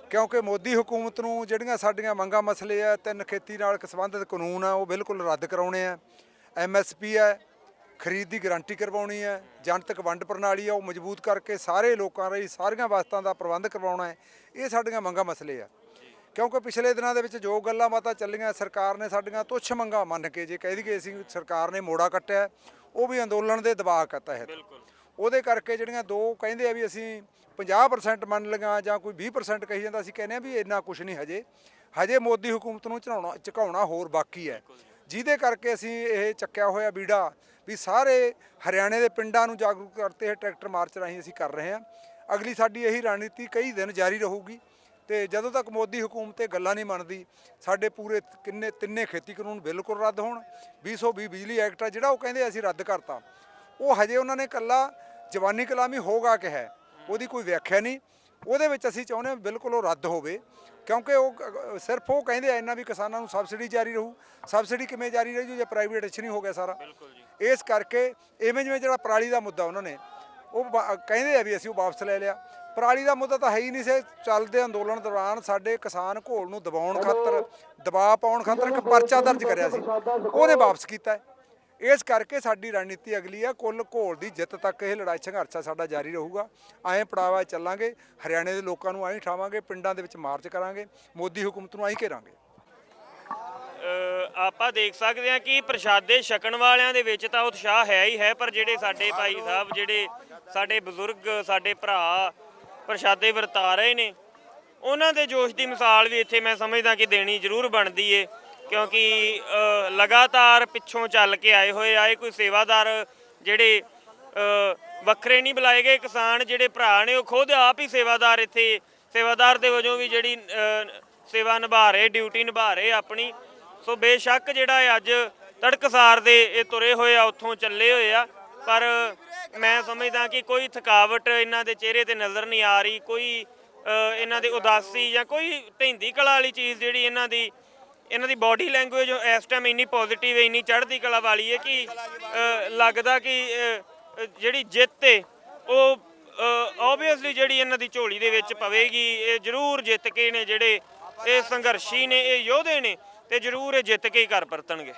ਕਿਉਂਕਿ ਮੋਦੀ ਹੁਕੂਮਤ ਨੂੰ ਜਿਹੜੀਆਂ ਸਾਡੀਆਂ ਮੰਗਾਂ ਮਸਲੇ ਆ, 3 ਖੇਤੀ ਨਾਲ ਸੰਬੰਧਿਤ ਕਾਨੂੰਨ ਆ, ਉਹ ਬਿਲਕੁਲ ਰੱਦ ਕਰਾਉਣੇ ਆ। MSP ਹੈ, ਖਰੀਦ ਦੀ ਗਾਰੰਟੀ ਕਰਵਾਉਣੀ ਹੈ, ਜਨਤਕ ਵੰਡ ਪ੍ਰਣਾਲੀ ਆ ਉਹ ਮਜ਼ਬੂਤ ਕਰਕੇ ਸਾਰੇ ਲੋਕਾਂ ਲਈ ਸਾਰੀਆਂ ਵਸਤਾਂ ਦਾ ਪ੍ਰਬੰਧ ਕਰਵਾਉਣਾ ਹੈ। ਇਹ ਸਾਡੀਆਂ ਮੰਗਾਂ ਮਸਲੇ ਆ। ਕਿਉਂਕਿ ਪਿਛਲੇ ਦਿਨਾਂ ਦੇ ਵਿੱਚ ਜੋ ਗੱਲਾਂ ਬਾਤਾਂ ਚੱਲੀਆਂ, ਸਰਕਾਰ ਨੇ ਸਾਡੀਆਂ ਤੁੱਛ ਮੰਗਾਂ ਮੰਨ ਕੇ ਜੇ ਕਹਿ ਦਈਏ ਅਸੀਂ ਸਰਕਾਰ ਨੇ ਮੋੜਾ ਕੱਟਿਆ, ਉਹ ਵੀ ਅੰਦੋਲਨ ਦੇ ਦਬਾਅ ਤਹਿਤ। ਉਹਦੇ ਕਰਕੇ ਜਿਹੜੀਆਂ ਦੋ ਕਹਿੰਦੇ ਆ ਵੀ ਅਸੀਂ 50% ਮੰਨ ਲਈਆਂ ਜਾਂ ਕੋਈ 20% ਕਹੀ ਜਾਂਦਾ, ਅਸੀਂ ਕਹਿੰਦੇ ਆ ਵੀ ਇੰਨਾ ਕੁਛ ਨਹੀਂ, ਹਜੇ ਮੋਦੀ ਹੁਕੂਮਤ ਨੂੰ ਝੁਕਾਉਣਾ ਹੋਰ ਬਾਕੀ ਹੈ। ਜਿਹਦੇ ਕਰਕੇ ਅਸੀਂ ਇਹ ਚੱਕਿਆ ਹੋਇਆ ਬੀੜਾ ਵੀ ਸਾਰੇ ਹਰਿਆਣੇ ਦੇ ਪਿੰਡਾਂ ਨੂੰ ਜਾਗਰੂਕ ਕਰਤੇ ਟਰੈਕਟਰ ਮਾਰਚ ਰਾਹੀਂ ਅਸੀਂ ਕਰ ਰਹੇ ਹਾਂ। ਅਗਲੀ ਸਾਡੀ ਇਹੀ ਰਣਨੀਤੀ ਕਈ ਦਿਨ ਜਾਰੀ ਰਹੂਗੀ ਤੇ ਜਦੋਂ ਤੱਕ ਮੋਦੀ ਹੁਕੂਮਤ ਇਹ ਗੱਲਾਂ ਨਹੀਂ ਮੰਨਦੀ, ਸਾਡੇ ਪੂਰੇ ਤਿੰਨੇ ਖੇਤੀ ਕਾਨੂੰਨ ਬਿਲਕੁਲ ਰੱਦ ਹੋਣ। 2020 ਬਿਜਲੀ ਐਕਟ ਆ ਜਿਹੜਾ ਉਹ ਕਹਿੰਦੇ ਅਸੀਂ ਰੱਦ ਕਰਤਾ, ਉਹ ਹਜੇ ਉਹਨਾਂ ਨੇ ਇਕੱਲਾ ਜਵਾਨੀ ਕਲਾਮੀ ਹੋਗਾ ਕਿਹਾ, ਉਹਦੀ ਕੋਈ ਵਿਆਖਿਆ ਨਹੀਂ। ਉਹਦੇ ਵਿੱਚ ਅਸੀਂ ਚਾਹੁੰਦੇ ਹਾਂ ਬਿਲਕੁਲ ਉਹ ਰੱਦ ਹੋਵੇ, ਕਿਉਂਕਿ ਉਹ ਸਿਰਫ ਉਹ ਕਹਿੰਦੇ ਆ ਇੰਨਾ ਵੀ ਕਿਸਾਨਾਂ ਨੂੰ ਸਬਸਿਡੀ ਜਾਰੀ ਰਹੂ। ਸਬਸਿਡੀ ਕਿਵੇਂ ਜਾਰੀ ਰਹੂ ਜੇ ਪ੍ਰਾਈਵੇਟੇਸ਼ਨ ਹੀ ਹੋ ਗਿਆ ਸਾਰਾ। ਇਸ ਕਰਕੇ ਇਵੇਂ ਜਿਵੇਂ ਜਿਹੜਾ ਪਰਾਲੀ ਦਾ ਮੁੱਦਾ ਉਹਨਾਂ ਨੇ ਉਹ ਕਹਿੰਦੇ ਆ ਵੀ ਅਸੀਂ ਉਹ ਵਾਪਸ ਲੈ ਲਿਆ। ਪਰਾਲੀ ਦਾ ਮੁੱਦਾ ਤਾਂ ਹੈ ਹੀ ਨਹੀਂ ਸੀ। ਚੱਲਦੇ ਅੰਦੋਲਨ ਦੌਰਾਨ ਸਾਡੇ ਕਿਸਾਨ ਘੋਲ ਨੂੰ ਦਬਾਉਣ ਖਾਤਰ, ਦਬਾਅ ਪਾਉਣ ਖਾਤਰ ਇੱਕ ਪਰਚਾ ਦਰਜ ਕਰਿਆ ਸੀ, ਉਹਨੇ ਵਾਪਸ ਕੀਤਾ। ਇਸ ਕਰਕੇ ਸਾਡੀ ਰਣਨੀਤੀ ਅਗਲੀ ਆ, ਕੁੱਲ ਘੋਲ ਦੀ ਜਿੱਤ ਤੱਕ ਇਹ ਲੜਾਈ ਸੰਘਰਸ਼ ਸਾਡਾ ਜਾਰੀ ਰਹੂਗਾ। ਐਂ ਪੜਾਵਾ ਚੱਲਾਂਗੇ, ਹਰਿਆਣੇ ਦੇ ਲੋਕਾਂ ਨੂੰ ਐਂ ਠਾਵਾਂਗੇ, ਪਿੰਡਾਂ ਦੇ ਵਿੱਚ ਮਾਰਚ ਕਰਾਂਗੇ, ਮੋਦੀ ਹੁਕੂਮਤ ਨੂੰ ਐਂ ਘੇਰਾਂਗੇ। ਆਪਾਂ ਦੇਖ ਸਕਦੇ ਹਾਂ ਕਿ ਪ੍ਰਸ਼ਾਦੇ ਛਕਣ ਵਾਲਿਆਂ ਦੇ ਵਿੱਚ ਤਾਂ ਉਤਸ਼ਾਹ ਹੈ ਹੀ ਹੈ, ਪਰ ਜਿਹੜੇ ਸਾਡੇ ਭਾਈ ਸਾਹਿਬ, ਜਿਹੜੇ ਸਾਡੇ ਬਜ਼ੁਰਗ, ਸਾਡੇ ਭਰਾ ਪ੍ਰਸ਼ਾਦੇ ਵਰਤਾ ਰਹੇ ਨੇ, ਉਹਨਾਂ ਦੇ ਜੋਸ਼ ਦੀ ਮਿਸਾਲ ਵੀ ਇੱਥੇ ਮੈਂ ਸਮਝਦਾ ਕਿ ਦੇਣੀ ਜ਼ਰੂਰ ਬਣਦੀ ਏ। ਕਿਉਂਕਿ ਲਗਾਤਾਰ ਪਿੱਛੋਂ ਚੱਲ ਕੇ ਆਏ ਹੋਏ ਆ। ਇਹ ਕੋਈ ਸੇਵਾਦਾਰ ਜਿਹੜੇ ਵੱਖਰੇ ਨਹੀਂ ਬੁਲਾਏ ਗਏ, ਕਿਸਾਨ ਜਿਹੜੇ ਭਰਾ ਨੇ ਉਹ ਖੁਦ ਆਪ ਹੀ ਸੇਵਾਦਾਰ, ਇੱਥੇ ਸੇਵਾਦਾਰ ਦੇ ਵਜੋਂ ਵੀ ਜਿਹੜੀ ਸੇਵਾ ਨਿਭਾ ਰਹੇ, ਡਿਊਟੀ ਨਿਭਾ ਰਹੇ ਆਪਣੀ। ਸੋ ਬੇਸ਼ੱਕ ਜਿਹੜਾ ਇਹ ਅੱਜ ਤੜਕਸਾਰ ਦੇ ਇਹ ਤੁਰੇ ਹੋਏ ਆ, ਉੱਥੋਂ ਚੱਲੇ ਹੋਏ ਆ, ਪਰ ਮੈਂ ਸਮਝਦਾ ਕਿ ਕੋਈ ਥਕਾਵਟ ਇਹਨਾਂ ਦੇ ਚਿਹਰੇ ਤੇ ਨਜ਼ਰ ਨਹੀਂ ਆ ਰਹੀ, ਕੋਈ ਇਹਨਾਂ ਦੀ ਉਦਾਸੀ ਜਾਂ ਕੋਈ ਢਹਿੰਦੀ ਕਲਾ ਵਾਲੀ ਚੀਜ਼ ਜਿਹੜੀ ਇਹਨਾਂ ਦੀ ਬਾਡੀ ਲੈਂਗੁਏਜ ਇਸ ਟਾਈਮ ਇੰਨੀ ਪੋਜ਼ਿਟਿਵ ਹੈ, ਇੰਨੀ ਚੜ੍ਹਦੀ ਕਲਾ ਵਾਲੀ ਹੈ ਕਿ ਲੱਗਦਾ ਕਿ ਜਿਹੜੀ ਜਿੱਤ ਹੈ ਉਹ ਓਬਵੀਅਸਲੀ ਜਿਹੜੀ ਇਹਨਾਂ ਦੀ ਝੋਲੀ ਦੇ ਵਿੱਚ ਪਵੇਗੀ। ਇਹ ਜ਼ਰੂਰ ਜਿੱਤ ਕੇ ਨੇ, ਜਿਹੜੇ ਇਹ ਸੰਘਰਸ਼ੀ ਨੇ, ਇਹ ਯੋਧੇ ਨੇ, ਤੇ ਜ਼ਰੂਰ ਇਹ ਜਿੱਤ ਕੇ ਹੀ ਘਰ ਪਰਤਣਗੇ।